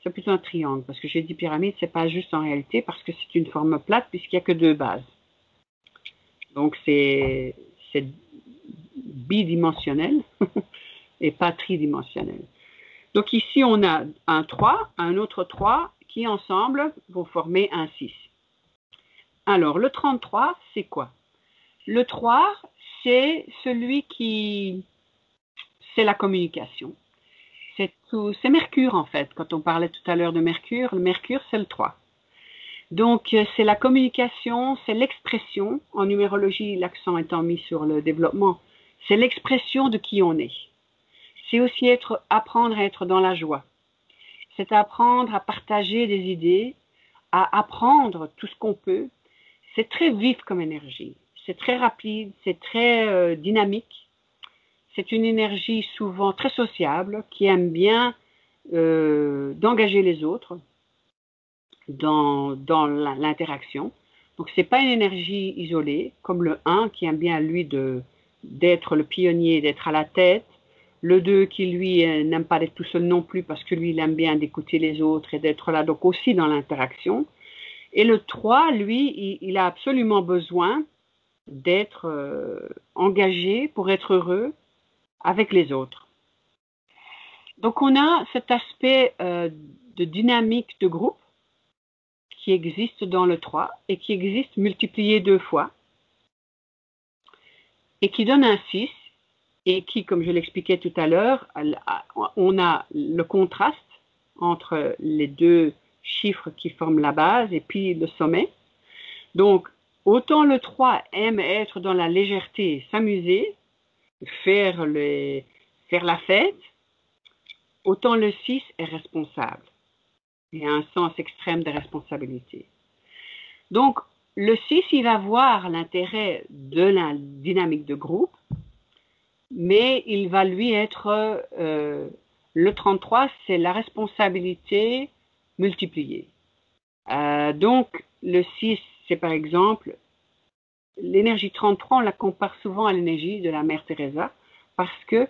C'est plutôt un triangle, parce que j'ai dit pyramide, c'est pas juste en réalité, parce que c'est une forme plate, puisqu'il n'y a que 2 bases. Donc, c'est bidimensionnel et pas tridimensionnel. Donc, ici, on a un 3, un autre 3, qui ensemble vont former un 6. Alors, le 33, c'est quoi? Le 3, c'est celui qui... c'est la communication. C'est Mercure, en fait. Quand on parlait tout à l'heure de Mercure, le Mercure, c'est le 3. Donc, c'est la communication, c'est l'expression. En numérologie, l'accent étant mis sur le développement, c'est l'expression de qui on est. C'est aussi apprendre à être dans la joie. C'est apprendre à partager des idées, à apprendre tout ce qu'on peut. C'est très vif comme énergie. C'est très rapide, c'est très dynamique. C'est une énergie souvent très sociable, qui aime bien d'engager les autres dans l'interaction. Donc, ce n'est pas une énergie isolée, comme le 1 qui aime bien, lui, d'être le pionnier, d'être à la tête. Le 2 qui, lui, n'aime pas d'être tout seul non plus, parce que lui, il aime bien d'écouter les autres et d'être là, donc aussi dans l'interaction. Et le 3, lui, il a absolument besoin d'être engagé pour être heureux avec les autres. Donc, on a cet aspect de dynamique de groupe qui existe dans le 3 et qui existe multiplié 2 fois et qui donne un 6 et qui, comme je l'expliquais tout à l'heure, on a le contraste entre les 2 chiffres qui forment la base et puis le sommet. Donc, autant le 3 aime être dans la légèreté, s'amuser, faire la fête, autant le 6 est responsable. Il y a un sens extrême de responsabilité. Donc, le 6, il va voir l'intérêt de la dynamique de groupe, mais il va lui être... le 33, c'est la responsabilité multipliée. Donc, le 6, c'est par exemple... L'énergie 33, on la compare souvent à l'énergie de la Mère Teresa, parce que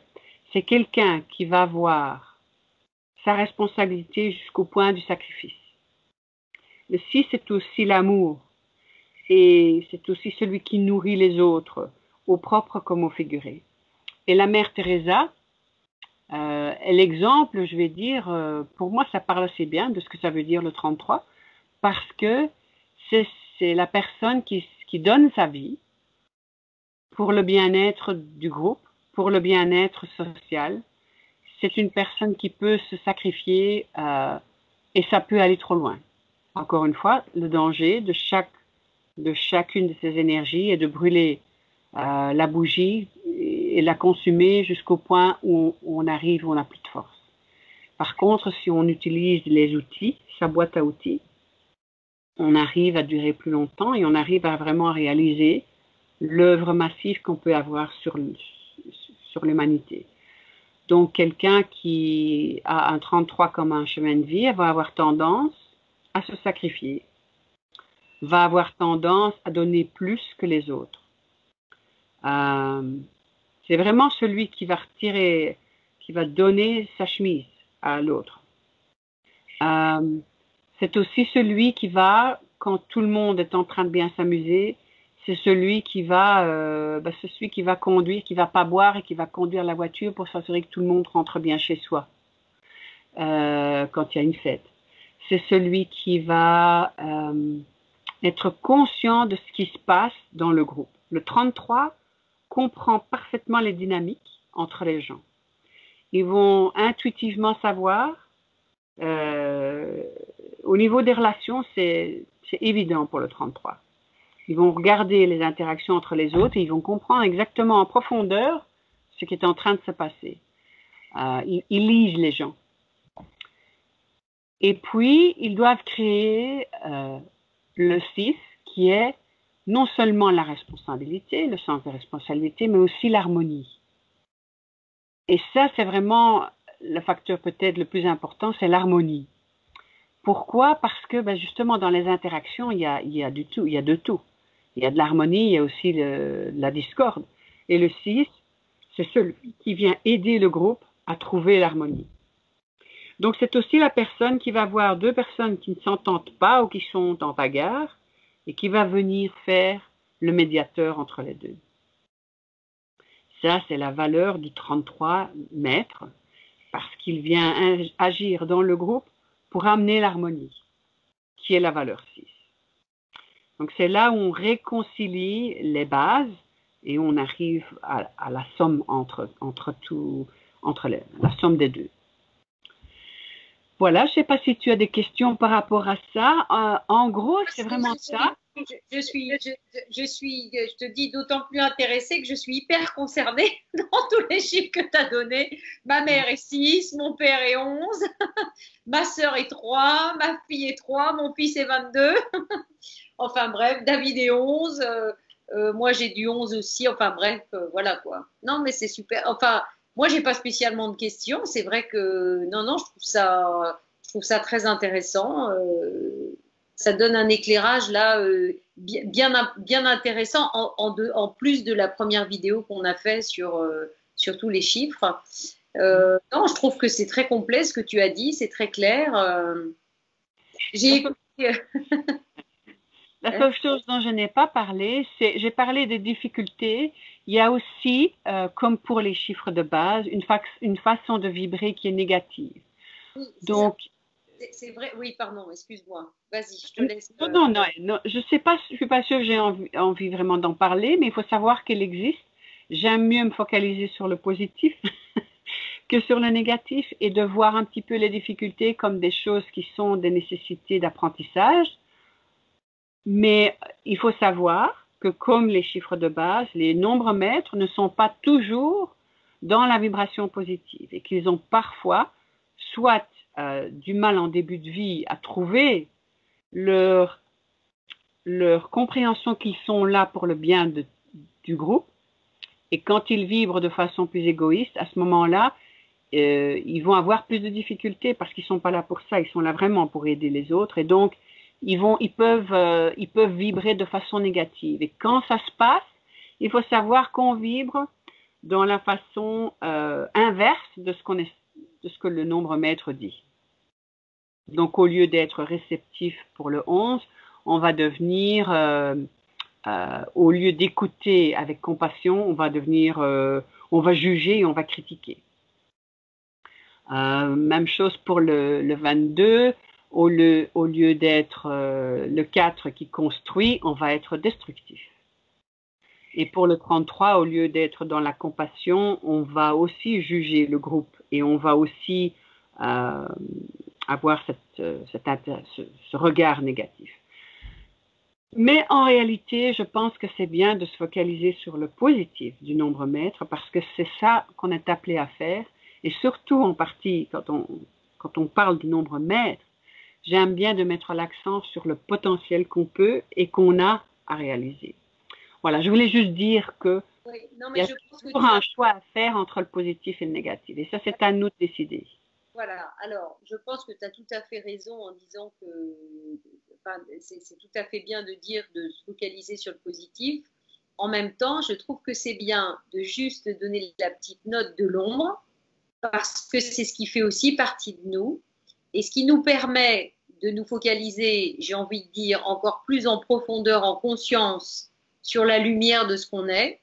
c'est quelqu'un qui va voir sa responsabilité jusqu'au point du sacrifice. Le 6, c'est aussi l'amour, et c'est aussi celui qui nourrit les autres, au propre comme au figuré. Et la Mère Teresa est l'exemple, je vais dire, pour moi ça parle assez bien de ce que ça veut dire le 33, parce que c'est la personne qui donne sa vie pour le bien-être du groupe, pour le bien-être social. C'est une personne qui peut se sacrifier et ça peut aller trop loin. Encore une fois, le danger de chacune de ces énergies est de brûler la bougie et la consumer jusqu'au point où on arrive, où on n'a plus de force. Par contre, si on utilise les outils, sa boîte à outils, on arrive à durer plus longtemps et on arrive à vraiment réaliser l'œuvre massive qu'on peut avoir sur l'humanité. Donc, quelqu'un qui a un 33 comme un chemin de vie, va avoir tendance à se sacrifier, va avoir tendance à donner plus que les autres. C'est vraiment celui qui va retirer, qui va donner sa chemise à l'autre. C'est aussi celui qui va, quand tout le monde est en train de bien s'amuser, c'est celui qui va conduire, qui va pas boire et qui va conduire la voiture pour s'assurer que tout le monde rentre bien chez soi quand il y a une fête. C'est celui qui va être conscient de ce qui se passe dans le groupe. Le 33 comprend parfaitement les dynamiques entre les gens. Ils vont intuitivement savoir. Au niveau des relations, c'est évident pour le 33. Ils vont regarder les interactions entre les autres et ils vont comprendre exactement en profondeur ce qui est en train de se passer. Ils lisent les gens. Et puis, ils doivent créer le 6, qui est non seulement la responsabilité, le sens de responsabilité, mais aussi l'harmonie. Et ça, c'est vraiment le facteur peut-être le plus important, c'est l'harmonie. Pourquoi? Parce que justement, dans les interactions, il y a de tout. Il y a de l'harmonie, il y a aussi la discorde. Et le 6, c'est celui qui vient aider le groupe à trouver l'harmonie. Donc, c'est aussi la personne qui va voir deux personnes qui ne s'entendent pas ou qui sont en bagarre et qui va venir faire le médiateur entre les deux. Ça, c'est la valeur du 33 maître, parce qu'il vient agir dans le groupe pour amener l'harmonie, qui est la valeur 6. Donc, c'est là où on réconcilie les bases et on arrive à la somme la somme des deux. Voilà, je ne sais pas si tu as des questions par rapport à ça. En gros, c'est vraiment ça. Je te dis d'autant plus intéressée que je suis hyper concernée dans tous les chiffres que tu as donnés. Ma mère est 6, mon père est 11, ma sœur est 3, ma fille est 3, mon fils est 22. Enfin bref, David est 11, moi j'ai du 11 aussi. Enfin bref, voilà quoi. Non mais c'est super. Enfin, moi j'ai pas spécialement de questions. C'est vrai que non, je trouve ça très intéressant. Ça donne un éclairage là bien intéressant en plus de la première vidéo qu'on a fait sur tous les chiffres. Non, je trouve que c'est très complet ce que tu as dit, c'est très clair. J'ai écouté. La seule chose dont je n'ai pas parlé, j'ai parlé des difficultés. Il y a aussi, comme pour les chiffres de base, une façon de vibrer qui est négative. Oui, donc, c'est vrai. Oui, pardon, excuse-moi. Vas-y, je te laisse. Non, je sais pas, je suis pas sûre que j'ai envie vraiment d'en parler, mais il faut savoir qu'elle existe. J'aime mieux me focaliser sur le positif que sur le négatif et de voir un petit peu les difficultés comme des choses qui sont des nécessités d'apprentissage. Mais il faut savoir que comme les chiffres de base, les nombres maîtres ne sont pas toujours dans la vibration positive et qu'ils ont parfois soit du mal en début de vie à trouver leur compréhension qu'ils sont là pour le bien du groupe. Et quand ils vibrent de façon plus égoïste, à ce moment-là, ils vont avoir plus de difficultés parce qu'ils ne sont pas là pour ça, ils sont là vraiment pour aider les autres. Et donc, ils peuvent vibrer de façon négative. Et quand ça se passe, il faut savoir qu'on vibre dans la façon inverse de ce que le nombre maître dit. Donc, au lieu d'être réceptif pour le 11, on va devenir, au lieu d'écouter avec compassion, on va juger et on va critiquer. Même chose pour le 22. Au lieu d'être le 4 qui construit, on va être destructif. Et pour le 33, au lieu d'être dans la compassion, on va aussi juger le groupe et on va aussi avoir ce regard négatif. Mais en réalité, je pense que c'est bien de se focaliser sur le positif du nombre maître parce que c'est ça qu'on est appelé à faire. Et surtout en partie, quand on parle du nombre maître, j'aime bien de mettre l'accent sur le potentiel qu'on peut et qu'on a à réaliser. Voilà, je voulais juste dire que il y a toujours un choix à faire entre le positif et le négatif. Et ça, c'est à nous de décider. Voilà, alors je pense que tu as tout à fait raison en disant que c'est tout à fait bien de dire de se focaliser sur le positif. En même temps, je trouve que c'est bien de juste donner la petite note de l'ombre parce que c'est ce qui fait aussi partie de nous et ce qui nous permet de nous focaliser, j'ai envie de dire, encore plus en profondeur, en conscience sur la lumière de ce qu'on est,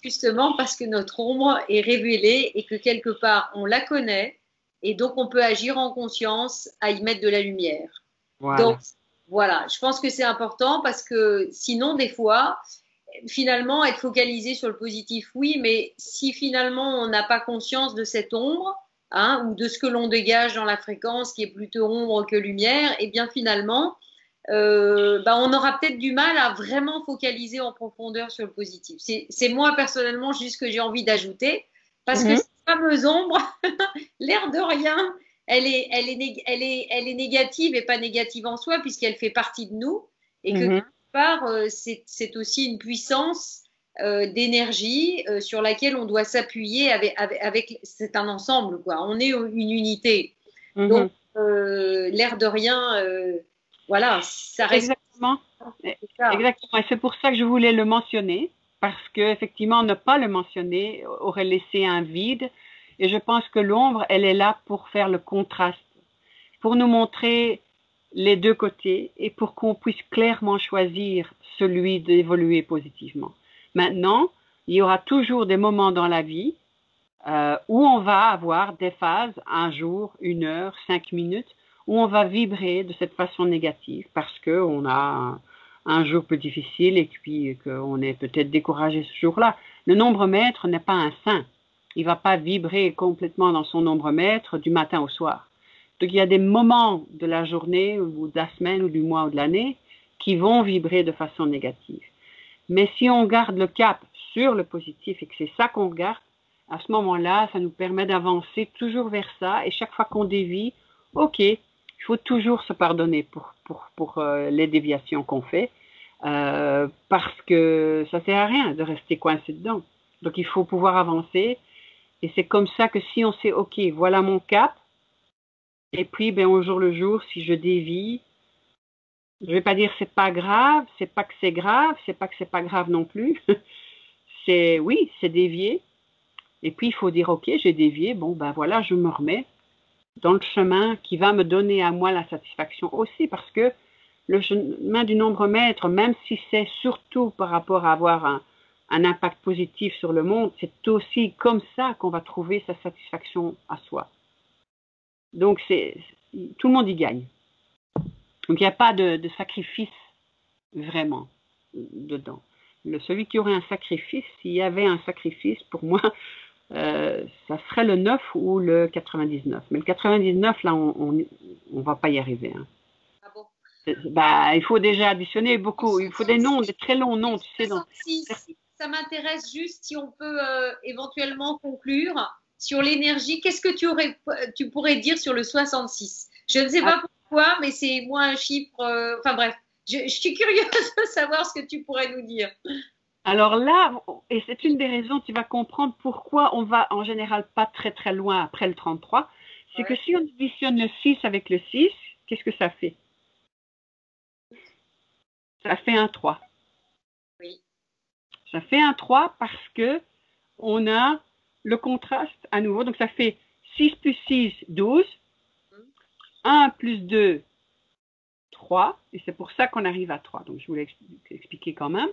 justement parce que notre ombre est révélée et que quelque part on la connaît et donc on peut agir en conscience à y mettre de la lumière. Voilà. Donc voilà, je pense que c'est important parce que sinon des fois, finalement être focalisé sur le positif, oui, mais si finalement on n'a pas conscience de cette ombre, ou de ce que l'on dégage dans la fréquence qui est plutôt ombre que lumière, et bien finalement on aura peut-être du mal à vraiment focaliser en profondeur sur le positif. C'est moi personnellement juste ce que j'ai envie d'ajouter, parce que cette fameuse ombre, l'air de rien, elle est négative et pas négative en soi, puisqu'elle fait partie de nous, et que quelque part, c'est aussi une puissance d'énergie sur laquelle on doit s'appuyer c'est un ensemble, quoi. On est une unité. Donc, l'air de rien, voilà, ça reste. Exactement. Exactement. Et c'est pour ça que je voulais le mentionner, parce que effectivement, ne pas le mentionner aurait laissé un vide. Et je pense que l'ombre, elle est là pour faire le contraste, pour nous montrer les deux côtés et pour qu'on puisse clairement choisir celui d'évoluer positivement. Maintenant, il y aura toujours des moments dans la vie où on va avoir des phases, un jour, 1 heure, 5 minutes, où on va vibrer de cette façon négative parce qu'on a un jour plus difficile et puis qu'on est peut-être découragé ce jour-là. Le nombre-mètre n'est pas un saint. Il ne va pas vibrer complètement dans son nombre-mètre du matin au soir. Donc il y a des moments de la journée ou de la semaine ou du mois ou de l'année qui vont vibrer de façon négative. Mais si on garde le cap sur le positif et que c'est ça qu'on garde, à ce moment-là, ça nous permet d'avancer toujours vers ça. Et chaque fois qu'on dévie, ok, il faut toujours se pardonner pour les déviations qu'on fait, parce que ça ne sert à rien de rester coincé dedans. Donc il faut pouvoir avancer. Et c'est comme ça que si on sait, ok, voilà mon cap, et puis au jour le jour, si je dévie, je ne vais pas dire c'est pas grave, c'est pas que c'est grave, c'est pas que c'est pas grave non plus. Oui, c'est dévié. Et puis, il faut dire, ok, j'ai dévié, voilà, je me remets dans le chemin qui va me donner à moi la satisfaction aussi, parce que le chemin du nombre-mètre, même si c'est surtout par rapport à avoir un impact positif sur le monde, c'est aussi comme ça qu'on va trouver sa satisfaction à soi. Donc, tout le monde y gagne. Donc, il n'y a pas de sacrifice vraiment dedans. Celui qui aurait un sacrifice, s'il y avait un sacrifice, pour moi, ça serait le 9 ou le 99. Mais le 99, là, on ne va pas y arriver. Hein. Ah bon? Il faut déjà additionner beaucoup. Il faut des noms, des très longs noms. Tu sais, donc. Ça m'intéresse juste si on peut éventuellement conclure sur l'énergie. Qu'est-ce que tu pourrais dire sur le 66? Je ne sais pas pourquoi, mais c'est moi un chiffre. Enfin bref, je suis curieuse de savoir ce que tu pourrais nous dire. Alors là, et c'est une des raisons, tu vas comprendre pourquoi on va en général pas très très loin après le 33, c'est que si on additionne le 6 avec le 6, qu'est-ce que ça fait? Ça fait un 3. Oui. Ça fait un 3 parce que on a le contraste à nouveau. Donc ça fait 6 plus 6, 12. 1 plus 2, 3. Et c'est pour ça qu'on arrive à 3. Donc je voulais expliquer quand même.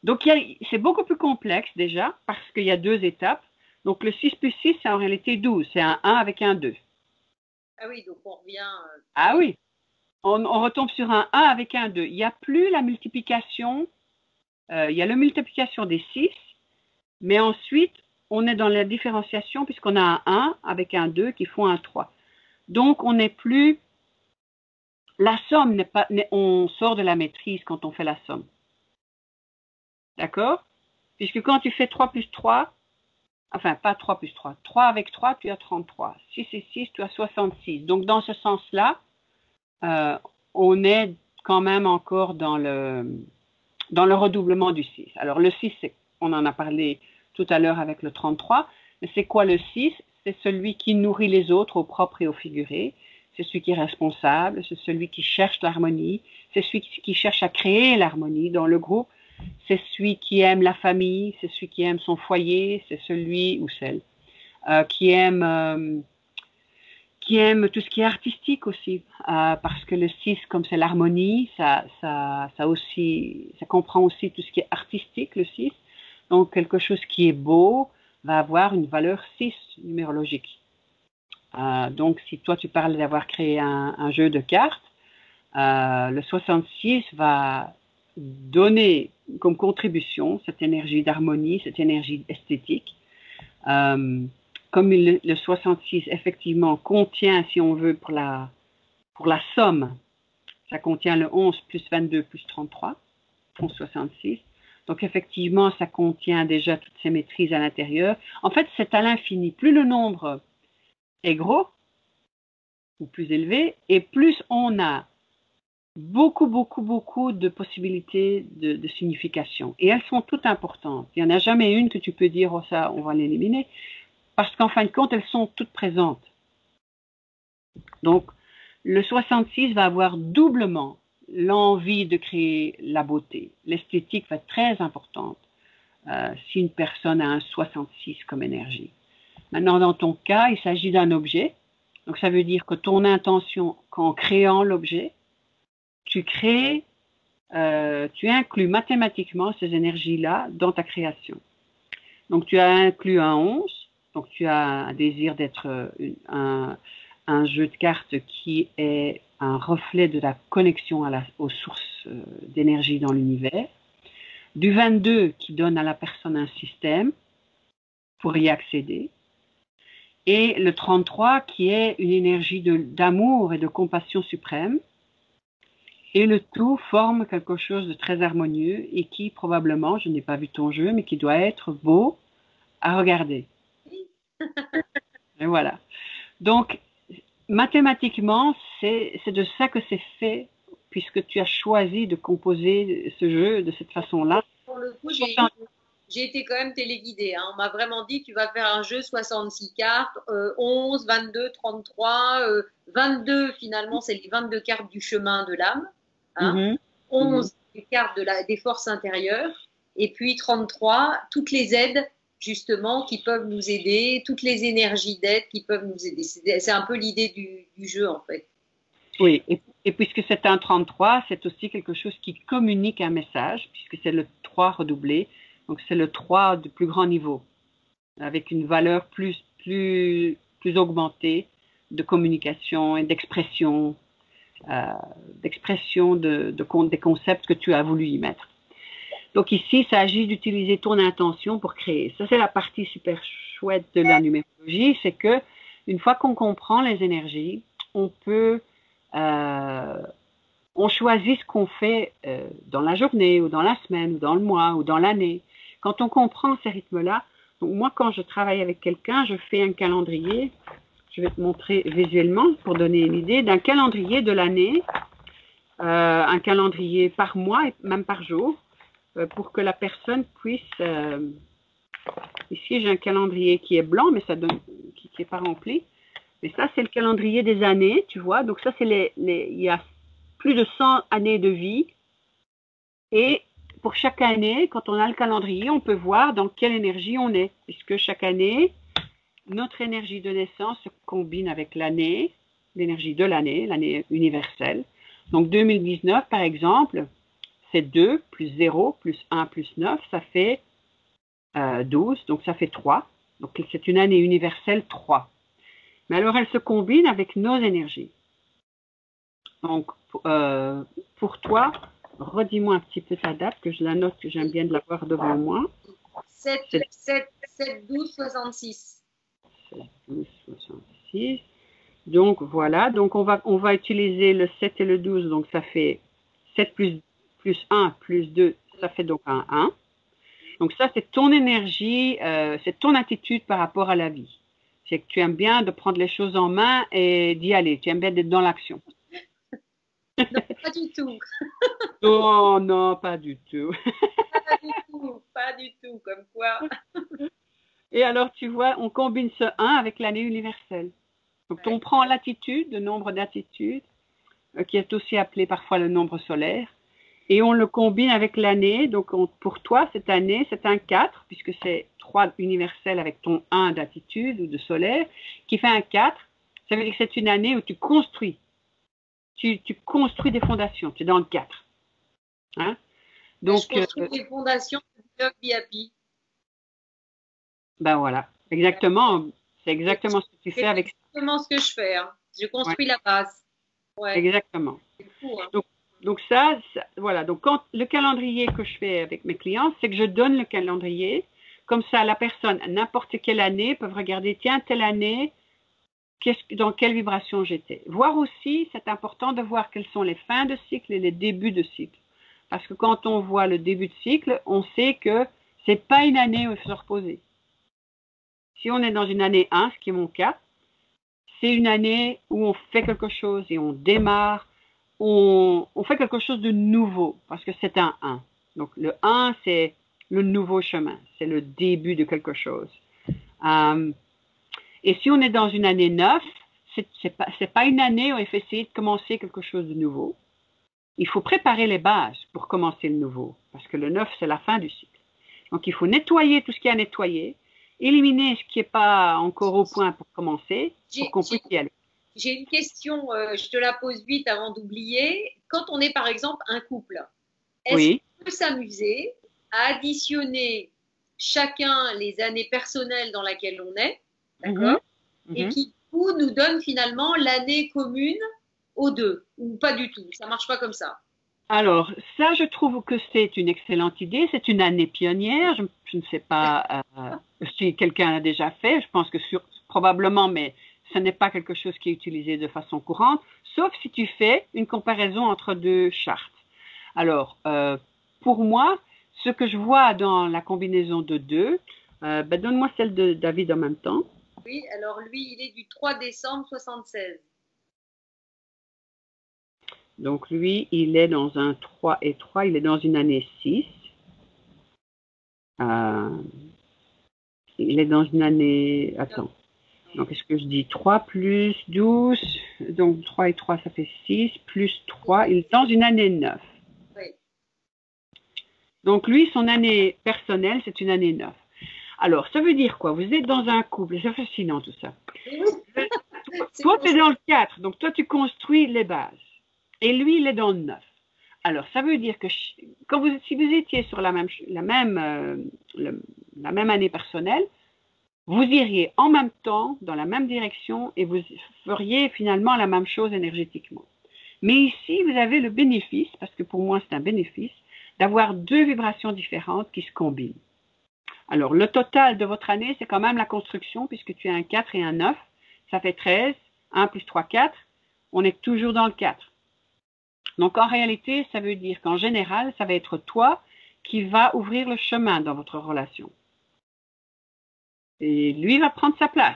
Donc c'est beaucoup plus complexe déjà parce qu'il y a 2 étapes. Donc le 6 plus 6, c'est en réalité 12. C'est un 1 avec un 2. Ah oui, donc on revient. Ah oui. On retombe sur un 1 avec un 2. Il n'y a plus la multiplication. Il y a la multiplication des 6. Mais ensuite, on est dans la différenciation puisqu'on a un 1 avec un 2 qui font un 3. Donc on n'est plus. La somme n'est pas. On sort de la maîtrise quand on fait la somme. D'accord? Puisque quand tu fais 3 plus 3, enfin pas 3 plus 3, 3 avec 3, tu as 33. 6 et 6, tu as 66. Donc dans ce sens-là, on est quand même encore dans le redoublement du 6. Alors le 6, on en a parlé tout à l'heure avec le 33, mais c'est quoi le 6? C'est celui qui nourrit les autres au propre et au figuré. C'est celui qui est responsable, c'est celui qui cherche l'harmonie, c'est celui qui cherche à créer l'harmonie dans le groupe. C'est celui qui aime la famille, c'est celui qui aime son foyer, c'est celui ou celle qui aime tout ce qui est artistique aussi, parce que le 6, comme c'est l'harmonie, ça comprend aussi tout ce qui est artistique, le 6. Donc, quelque chose qui est beau va avoir une valeur 6 numérologique. Donc, si toi, tu parles d'avoir créé un jeu de cartes, le 66 va donner comme contribution cette énergie d'harmonie, cette énergie esthétique. Comme le 66 effectivement contient, si on veut, pour la somme, Ça contient le 11 plus 22 plus 33, 11, 66. Donc, effectivement, ça contient déjà toutes ces maîtrises à l'intérieur. En fait, c'est à l'infini. Plus le nombre est gros ou plus élevé, et plus on a beaucoup de possibilités de signification. Et elles sont toutes importantes. Il n'y en a jamais une que tu peux dire, oh ça, on va l'éliminer, parce qu'en fin de compte, elles sont toutes présentes. Donc, le 66 va avoir doublement l'envie de créer la beauté. L'esthétique va être très importante si une personne a un 66 comme énergie. Maintenant, dans ton cas, il s'agit d'un objet. Donc, ça veut dire que ton intention, qu'en créant l'objet, tu inclus mathématiquement ces énergies-là dans ta création. Donc, tu as inclus un 11. Donc, tu as un désir d'être un jeu de cartes qui est un reflet de la connexion aux sources d'énergie dans l'univers. Du 22 qui donne à la personne un système pour y accéder. Et le 33 qui est une énergie d'amour et de compassion suprême. Et le tout forme quelque chose de très harmonieux et qui probablement, je n'ai pas vu ton jeu, mais qui doit être beau à regarder. Et voilà. Donc, mathématiquement, c'est de ça que c'est fait, puisque tu as choisi de composer ce jeu de cette façon-là. Pour le coup, j'ai été quand même téléguidée. Hein. On m'a vraiment dit, tu vas faire un jeu 66 cartes, 11, 22, 33, 22, finalement, c'est les 22 cartes du chemin de l'âme. Hein. 11, les cartes des forces intérieures. Et puis 33, toutes les aides justement qui peuvent nous aider, toutes les énergies d'aide qui peuvent nous aider. C'est un peu l'idée du jeu en fait. Oui, et puisque c'est un 33, c'est aussi quelque chose qui communique un message, puisque c'est le 3 redoublé, donc c'est le 3 de plus grand niveau, avec une valeur plus augmentée de communication et d'expression, des concepts que tu as voulu y mettre. Donc ici, il s'agit d'utiliser ton intention pour créer. Ça, c'est la partie super chouette de la numérologie, c'est que une fois qu'on comprend les énergies, on choisit ce qu'on fait dans la journée, ou dans la semaine, ou dans le mois, ou dans l'année. Quand on comprend ces rythmes-là, donc moi, quand je travaille avec quelqu'un, je fais un calendrier. Je vais te montrer visuellement pour donner une idée d'un calendrier de l'année, un calendrier par mois et même par jour, pour que la personne puisse... ici, j'ai un calendrier qui est blanc, mais qui n'est pas rempli. Mais ça, c'est le calendrier des années, tu vois. Donc ça, il y a plus de 100 années de vie. Et pour chaque année, quand on a le calendrier, on peut voir dans quelle énergie on est. Puisque chaque année, notre énergie de naissance se combine avec l'année, l'énergie de l'année universelle. Donc 2019, par exemple, c'est 2 plus 0 plus 1 plus 9, ça fait 12, donc ça fait 3. Donc c'est une année universelle 3. Mais alors elle se combine avec nos énergies. Donc pour toi, redis-moi un petit peu ta date, que je la note, que j'aime bien de l'avoir devant moi. 7, 12, 66. 7, 12, 66. Donc voilà, donc on va utiliser le 7 et le 12, donc ça fait 7 plus 1 plus 2, ça fait donc un 1. Donc ça, c'est ton énergie, c'est ton attitude par rapport à la vie. C'est que tu aimes bien de prendre les choses en main et d'y aller. Tu aimes bien d'être dans l'action. Non, pas du tout. Oh non, pas du tout. Pas du tout, comme quoi. Et alors, tu vois, on combine ce 1 avec l'année universelle. Donc, on prend l'attitude, le nombre d'attitudes, qui est aussi appelé parfois le nombre solaire, et on le combine avec l'année. Donc, pour toi, cette année, c'est un 4, puisque c'est 3 universel avec ton 1 d'attitude ou de solaire, qui fait un 4. Ça veut dire que c'est une année où tu construis. Tu construis des fondations. Tu es dans le 4. Hein? Donc, je construis des fondations de Love Be Happy. Ben voilà, exactement. C'est exactement ce que tu fais avec ça. C'est exactement ce que je fais. Hein. Je construis la base. Ouais. Exactement. C'est fou, hein. Donc ça, voilà. Donc quand le calendrier que je fais avec mes clients, c'est que je donne le calendrier. Comme ça, la personne, n'importe quelle année, peut regarder, tiens, telle année, dans quelle vibration j'étais. Voir aussi, c'est important de voir quelles sont les fins de cycle et les débuts de cycle. Parce que quand on voit le début de cycle, on sait que ce n'est pas une année où il faut se reposer. Si on est dans une année 1, ce qui est mon cas, c'est une année où on fait quelque chose et on démarre, on fait quelque chose de nouveau, parce que c'est un 1. Donc le 1, c'est le nouveau chemin, c'est le début de quelque chose. Et si on est dans une année 9, c'est pas une année où il faut essayer de commencer quelque chose de nouveau. Il faut préparer les bases pour commencer le nouveau, parce que le 9, c'est la fin du cycle. Donc, il faut nettoyer tout ce qu'il y a à nettoyer, éliminer ce qui n'est pas encore au point pour commencer, pour qu'on puisse y aller. J'ai une question, je te la pose vite avant d'oublier. Quand on est par exemple un couple, est-ce qu'on peut s'amuser à additionner chacun les années personnelles dans lesquelles on est, d'accord, et qui du coup nous donne finalement l'année commune aux deux, ou pas du tout, ça ne marche pas comme ça? Alors, ça, je trouve que c'est une excellente idée. C'est une année pionnière. Je ne sais pas si quelqu'un l'a déjà fait. Je pense que probablement, mais ce n'est pas quelque chose qui est utilisé de façon courante, sauf si tu fais une comparaison entre deux chartes. Alors, pour moi, ce que je vois dans la combinaison de deux, donne-moi celle de David en même temps. Oui, alors lui, il est du 3 décembre 76. Donc lui, il est dans un 3 et 3, il est dans une année 6. Il est dans une année... Attends. Donc, est-ce que je dis 3 plus 12? Donc, 3 et 3, ça fait 6. Plus 3, il est dans une année 9. Oui. Donc, lui, son année personnelle, c'est une année 9. Alors, ça veut dire quoi? Vous êtes dans un couple. C'est fascinant, tout ça. Toi, tu es dans le 4. Donc, toi, tu construis les bases. Et lui, il est dans le 9. Alors, ça veut dire que si vous étiez sur la même année personnelle, vous iriez en même temps dans la même direction et vous feriez finalement la même chose énergétiquement. Mais ici, vous avez le bénéfice, parce que pour moi c'est un bénéfice, d'avoir deux vibrations différentes qui se combinent. Alors, le total de votre année, c'est quand même la construction, puisque tu as un 4 et un 9, ça fait 13, 1 plus 3, 4, on est toujours dans le 4. Donc, en réalité, ça veut dire qu'en général, ça va être toi qui va ouvrir le chemin dans votre relation. Et lui va prendre sa place.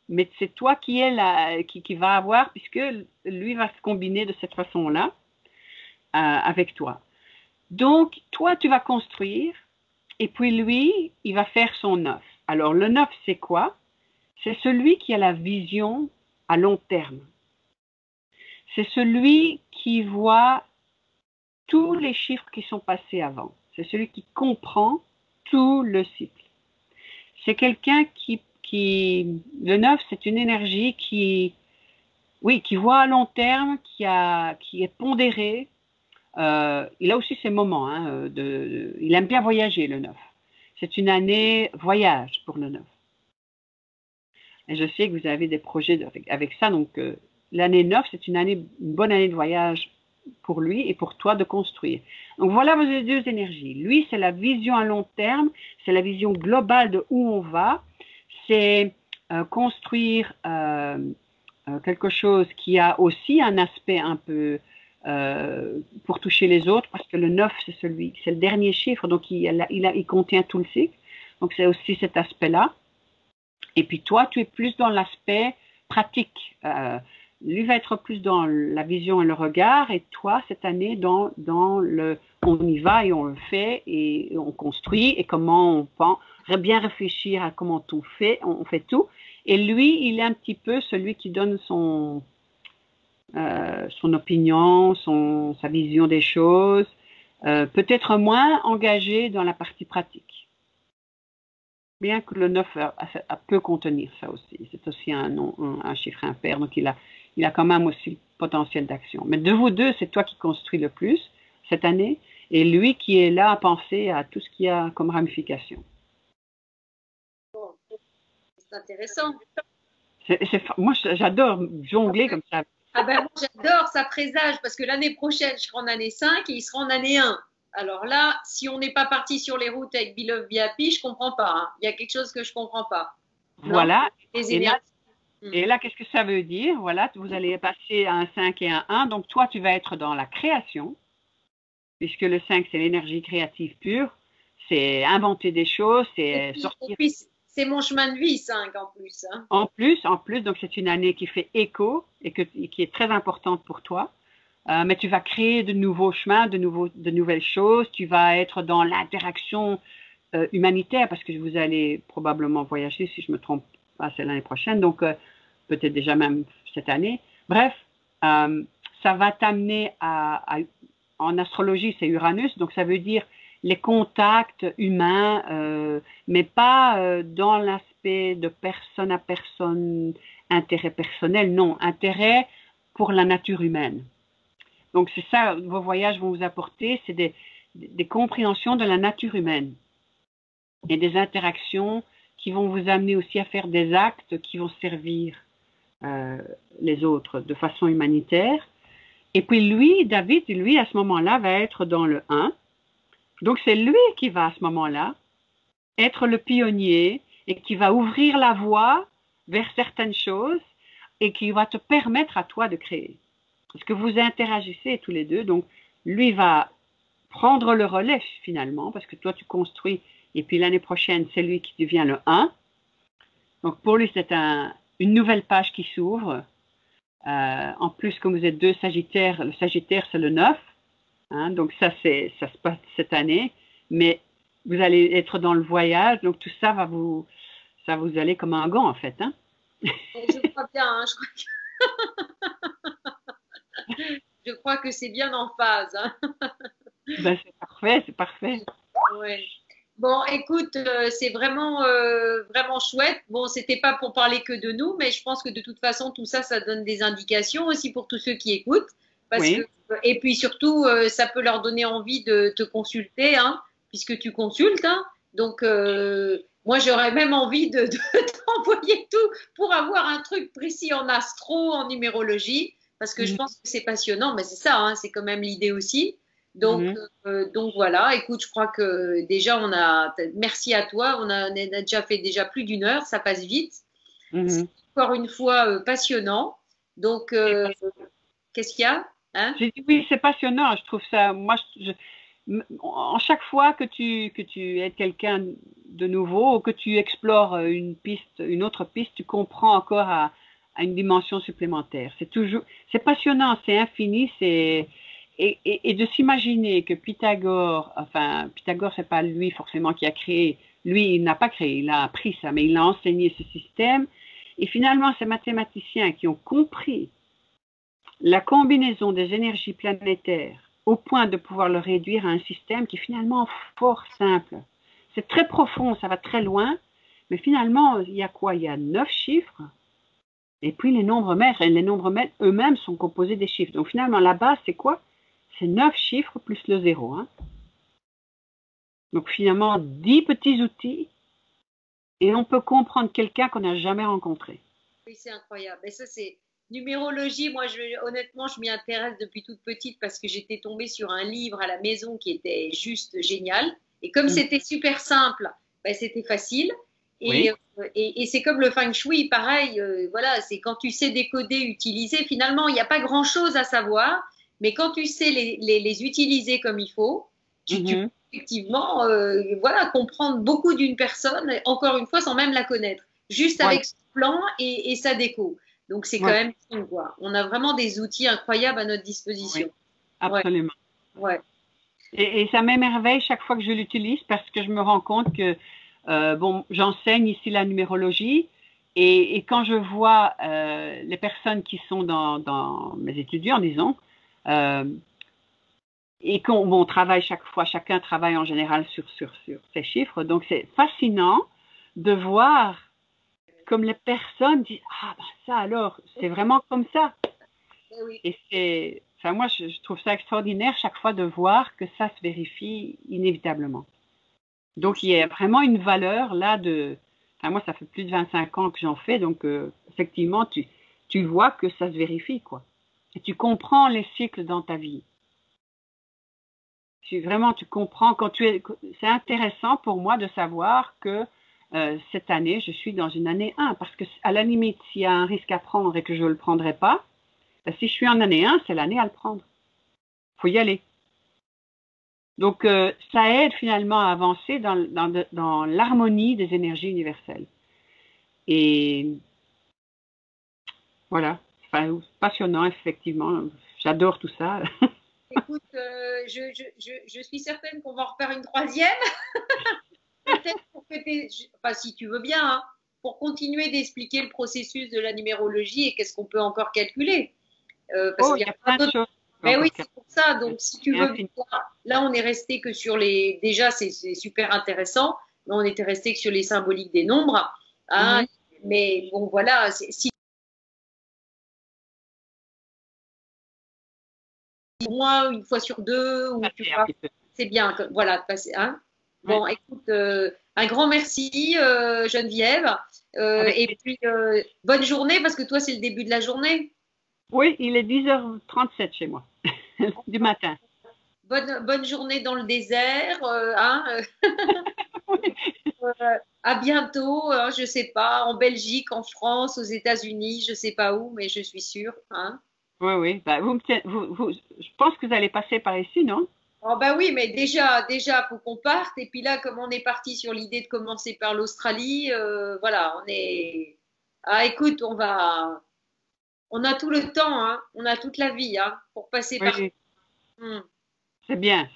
Mais c'est toi qui va avoir, puisque lui va se combiner de cette façon-là avec toi. Donc, toi, tu vas construire, et puis lui, il va faire son 9. Alors, le 9, c'est quoi? C'est celui qui a la vision à long terme. C'est celui qui voit tous les chiffres qui sont passés avant. C'est celui qui comprend tout le cycle. C'est quelqu'un le 9, c'est une énergie qui voit à long terme, qui est pondérée. Il a aussi ses moments. Il aime bien voyager, le 9. C'est une année voyage pour le 9. Et je sais que vous avez des projets avec ça. Donc, l'année 9, c'est une bonne année de voyage pour lui et pour toi de construire. Donc, voilà vos deux énergies. Lui, c'est la vision à long terme. C'est la vision globale de où on va. C'est construire quelque chose qui a aussi un aspect un peu pour toucher les autres, parce que le 9, c'est le dernier chiffre, donc il contient tout le cycle. Donc, c'est aussi cet aspect-là. Et puis, toi, tu es plus dans l'aspect pratique. Lui va être plus dans la vision et le regard, et toi, cette année, dans on y va et on le fait, et on construit, et comment on pense, bien réfléchir à comment on fait tout. Et lui, il est un petit peu celui qui donne son opinion, sa vision des choses, peut-être moins engagé dans la partie pratique. Bien que le 9 peut contenir ça aussi. C'est aussi un chiffre impair, donc il a quand même aussi le potentiel d'action. Mais de vous deux, c'est toi qui construis le plus cette année, et lui qui est là à penser à tout ce qu'il y a comme ramification. Bon, c'est intéressant. Moi, j'adore jongler comme ça. Ah ben, moi, j'adore, ça présage, parce que l'année prochaine, je serai en année 5 et il sera en année 1. Alors là, si on n'est pas parti sur les routes avec Be Love Be Happy, je ne comprends pas. Hein. Il y a quelque chose que je ne comprends pas. Voilà. Les énergies. Et là, qu'est-ce que ça veut dire? Voilà, vous allez passer à un 5 et un 1. Donc, toi, tu vas être dans la création, puisque le 5, c'est l'énergie créative pure. C'est inventer des choses, c'est sortir. Et puis c'est mon chemin de vie, 5 en plus. Hein. En plus, donc c'est une année qui fait écho et qui est très importante pour toi. Mais tu vas créer de nouveaux chemins, de nouvelles choses. Tu vas être dans l'interaction humanitaire parce que vous allez probablement voyager, si je me trompe pas, c'est l'année prochaine, donc peut-être déjà même cette année. Bref, ça va t'amener en astrologie, c'est Uranus, donc ça veut dire les contacts humains, mais pas dans l'aspect de personne à personne, intérêt personnel, non, intérêt pour la nature humaine. Donc c'est ça, vos voyages vont vous apporter, c'est des compréhensions de la nature humaine et des interactions qui vont vous amener aussi à faire des actes qui vont servir les autres de façon humanitaire. Et puis lui, David, lui à ce moment-là va être dans le 1. Donc c'est lui qui va à ce moment-là être le pionnier et qui va ouvrir la voie vers certaines choses et qui va te permettre à toi de créer. Parce que vous interagissez tous les deux, donc lui va prendre le relais finalement, parce que toi tu construis, et puis l'année prochaine c'est lui qui devient le 1. Donc pour lui c'est une nouvelle page qui s'ouvre. En plus, comme vous êtes deux Sagittaires, le Sagittaire c'est le 9, hein, donc ça se passe cette année, mais vous allez être dans le voyage, donc tout ça va vous aller comme un gant en fait. Hein. Je crois bien, hein, je crois que c'est bien en phase. Hein. Ben, c'est parfait, c'est parfait. Ouais. Bon, écoute, c'est vraiment, vraiment chouette. Bon, c'était pas pour parler que de nous, mais je pense que de toute façon, tout ça, ça donne des indications aussi pour tous ceux qui écoutent. Et puis surtout, ça peut leur donner envie de te consulter, hein, puisque tu consultes. Hein. Donc, moi, j'aurais même envie de t'envoyer tout pour avoir un truc précis en astro, en numérologie, parce que je pense que c'est passionnant. Mais c'est ça, hein, c'est quand même l'idée aussi. Donc, donc voilà, écoute, je crois que déjà merci à toi, on a déjà fait déjà plus d'une heure, ça passe vite. C'est encore une fois passionnant. Donc, qu'est-ce qu'il y a? Hein? J'ai dit oui, c'est passionnant, je trouve ça, moi, en chaque fois que tu aides quelqu'un de nouveau ou que tu explores une autre piste, tu comprends encore à une dimension supplémentaire. C'est passionnant, c'est infini, et de s'imaginer que Pythagore, c'est pas lui forcément qui a créé, lui il n'a pas créé, il a appris ça, mais il a enseigné ce système. Et finalement, ces mathématiciens qui ont compris la combinaison des énergies planétaires au point de pouvoir le réduire à un système qui est finalement fort simple. C'est très profond, ça va très loin, mais finalement, il y a quoi? Il y a 9 chiffres. Et puis les nombres maîtres, et les nombres maîtres eux-mêmes sont composés des chiffres. Donc finalement, la base, c'est quoi? C'est 9 chiffres plus le 0. Hein. Donc finalement, 10 petits outils et on peut comprendre quelqu'un qu'on n'a jamais rencontré. Oui, c'est incroyable. Et ça, c'est numérologie. Moi, honnêtement, je m'y intéresse depuis toute petite parce que j'étais tombée sur un livre à la maison qui était juste génial. Et comme c'était super simple, ben, c'était facile. Et c'est comme le feng shui, pareil. Voilà, c'est quand tu sais décoder, utiliser. Finalement, il n'y a pas grand-chose à savoir. Mais quand tu sais les utiliser comme il faut, tu peux effectivement voilà, comprendre beaucoup d'une personne, encore une fois, sans même la connaître, juste avec son plan et sa déco. Donc, c'est quand même quoi. On a vraiment des outils incroyables à notre disposition. Oui, absolument. Ouais. Et ça m'émerveille chaque fois que je l'utilise parce que je me rends compte que, j'enseigne ici la numérologie et quand je vois les personnes qui sont dans mes étudiants, disons, et qu'on travaille chaque fois, chacun travaille en général sur ces chiffres. Donc, c'est fascinant de voir comme les personnes disent « Ah, ben ça alors, c'est vraiment comme ça. » Et moi, je trouve ça extraordinaire chaque fois de voir que ça se vérifie inévitablement. Donc, il y a vraiment une valeur là moi, ça fait plus de 25 ans que j'en fais, donc effectivement, tu vois que ça se vérifie, quoi. Et tu comprends les cycles dans ta vie. Tu comprends c'est intéressant pour moi de savoir que cette année, je suis dans une année 1 parce que à la limite, s'il y a un risque à prendre et que je ne le prendrai pas, ben, si je suis en année 1, c'est l'année à le prendre. Il faut y aller. Donc, ça aide finalement à avancer dans l'harmonie des énergies universelles. Et voilà, enfin, passionnant, effectivement. J'adore tout ça. Écoute, je suis certaine qu'on va en refaire une troisième. Peut-être pour que enfin, si tu veux bien, hein, pour continuer d'expliquer le processus de la numérologie et qu'est-ce qu'on peut encore calculer. Parce Oh, qu'il il y y a a plein de choses. mais oui, c'est pour ça. Donc, si tu veux, Infini. là, on est resté que sur les. Déjà, c'est super intéressant, mais on était resté que sur les symboliques des nombres. Hein. Mhm. Mais bon, voilà. Si au moins une fois sur deux, ou tu Passer un vois, petit peu. c'est bien. Voilà, de passer. Hein. Ouais. Bon, écoute, un grand merci, Geneviève. Avec Et plaisir. puis, bonne journée, parce que toi, c'est le début de la journée. Oui, il est 10h37 chez moi, du matin. Bonne journée dans le désert. Hein. À bientôt, hein, je sais pas, en Belgique, en France, aux États-Unis, je sais pas où, mais je suis sûre. Hein. Oui, oui. Bah, je pense que vous allez passer par ici, non? Oh bah oui, mais déjà, faut qu'on parte. Et puis là, comme on est parti sur l'idée de commencer par l'Australie, voilà, on est. Ah, écoute, on a tout le temps, hein, on a toute la vie, hein, pour passer par. Oui, Hmm. c'est bien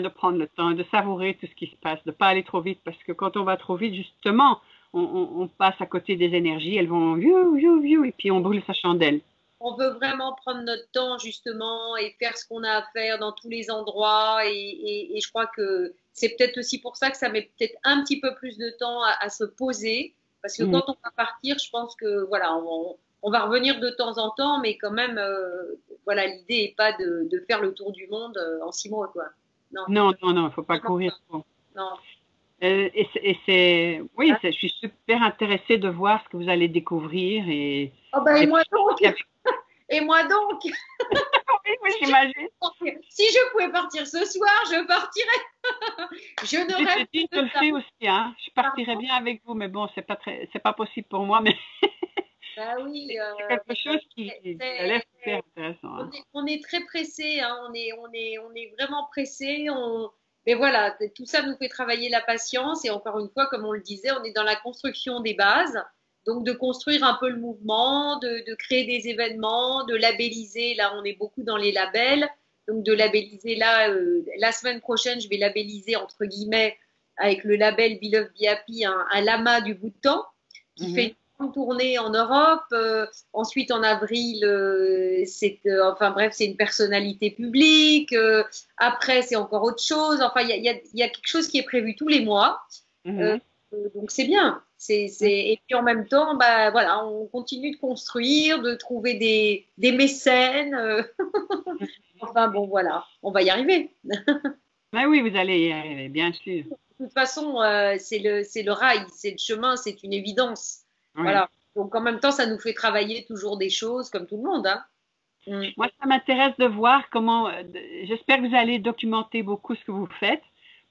de prendre le temps, de savourer tout ce qui se passe, de ne pas aller trop vite, parce que quand on va trop vite, justement, on passe à côté des énergies, elles vont viou, viou, viou, et puis on brûle sa chandelle. On veut vraiment prendre notre temps justement et faire ce qu'on a à faire dans tous les endroits et je crois que c'est peut-être aussi pour ça que ça met peut-être un petit peu plus de temps à se poser parce que Mhm. quand on va partir, je pense que voilà, on va revenir de temps en temps, mais quand même, voilà, l'idée n'est pas de faire le tour du monde en 6 mois, quoi. Non, Non, non, non, il ne faut pas franchement, courir trop. non. Oui, Hein. je suis super intéressée de voir ce que vous allez découvrir Oh ben, et et moi puis, donc, avec- et moi donc, oui, oui, j'imagine. si je pouvais partir ce soir, je partirais. Je ne Je rêve te dis, que je de le ça. fais aussi, hein. Je partirais bien avec vous, mais bon, c'est pas possible pour moi, mais Bah oui, c'est quelque chose qui a l'air super intéressant, hein. on est très pressé, hein, on est vraiment pressé. Mais voilà, tout ça nous fait travailler la patience et encore une fois, comme on le disait, on est dans la construction des bases. Donc de construire un peu le mouvement, de créer des événements, de labelliser. Là, on est beaucoup dans les labels. Donc de labelliser là, la semaine prochaine, je vais labelliser entre guillemets avec le label Be Love Be Happy un lama du Bhoutan qui fait Mhm. une grande tournée en Europe. Ensuite, en avril, enfin bref, c'est une personnalité publique. Après, c'est encore autre chose. Enfin, il y a quelque chose qui est prévu tous les mois. Euh, Mhm. donc c'est bien. Et puis en même temps, bah, voilà, on continue de construire, de trouver des mécènes. Enfin bon, voilà, on va y arriver. Ben oui, vous allez y arriver, bien sûr. De toute façon, c'est le rail, c'est le chemin, c'est une évidence. Oui. Voilà. Donc en même temps, ça nous fait travailler toujours des choses comme tout le monde. Hein. Mm. Moi, ça m'intéresse de voir comment. J'espère que vous allez documenter beaucoup ce que vous faites,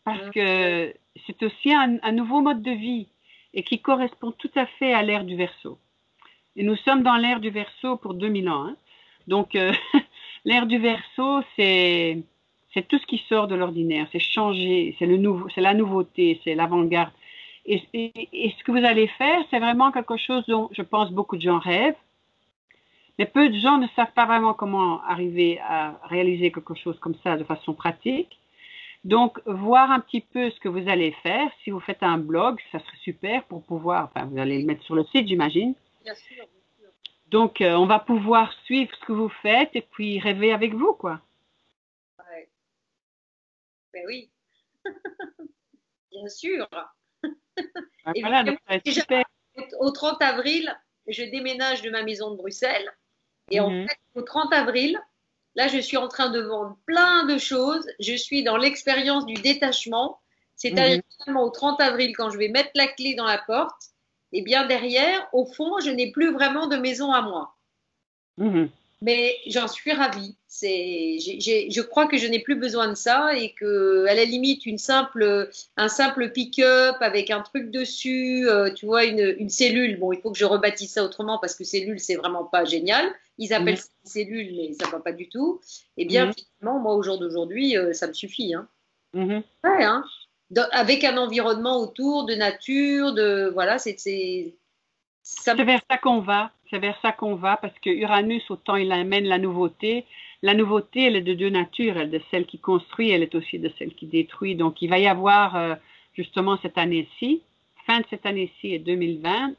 parce Mm. que c'est aussi un nouveau mode de vie et qui correspond tout à fait à l'ère du Verseau. Et nous sommes dans l'ère du Verseau pour 2000 ans, hein. Donc, l'ère du Verseau, c'est tout ce qui sort de l'ordinaire, c'est changer, c'est le nouveau, c'est la nouveauté, c'est l'avant-garde. Et ce que vous allez faire, c'est vraiment quelque chose dont je pense beaucoup de gens rêvent, mais peu de gens ne savent pas vraiment comment arriver à réaliser quelque chose comme ça de façon pratique. Donc, voir un petit peu ce que vous allez faire. Si vous faites un blog, ça serait super pour pouvoir, enfin, vous allez le mettre sur le site, j'imagine. Bien sûr, bien sûr. Donc, on va pouvoir suivre ce que vous faites et puis rêver avec vous, quoi. Ouais. Ben oui, bien sûr. Ben Et voilà, donc vraiment, ça va être déjà, super. au 30 avril, je déménage de ma maison de Bruxelles. Et en Mhm, fait, au 30 avril, là, je suis en train de vendre plein de choses. Je suis dans l'expérience du détachement. C'est-à-dire mhm, que finalement, au 30 avril, quand je vais mettre la clé dans la porte, et bien derrière, au fond, je n'ai plus vraiment de maison à moi. mhm. Mais j'en suis ravie. Je crois que je n'ai plus besoin de ça et que, à la limite, un simple pick-up avec un truc dessus, tu vois, une cellule. Bon, il faut que je rebâtisse ça autrement parce que cellule, c'est vraiment pas génial. Ils appellent Mhm, ça une cellule, mais ça va pas du tout. Eh bien, mhm, finalement, moi, au jour d'aujourd'hui, ça me suffit, hein. mhm. Ouais, hein. Avec un environnement autour de nature, voilà, ça me C'est vers ça qu'on va. C'est vers ça qu'on va parce que Uranus, autant il amène la nouveauté. La nouveauté, elle est de deux natures. Elle est de celle qui construit, elle est aussi de celle qui détruit. Donc, il va y avoir justement cette année-ci, fin de cette année-ci et 2020,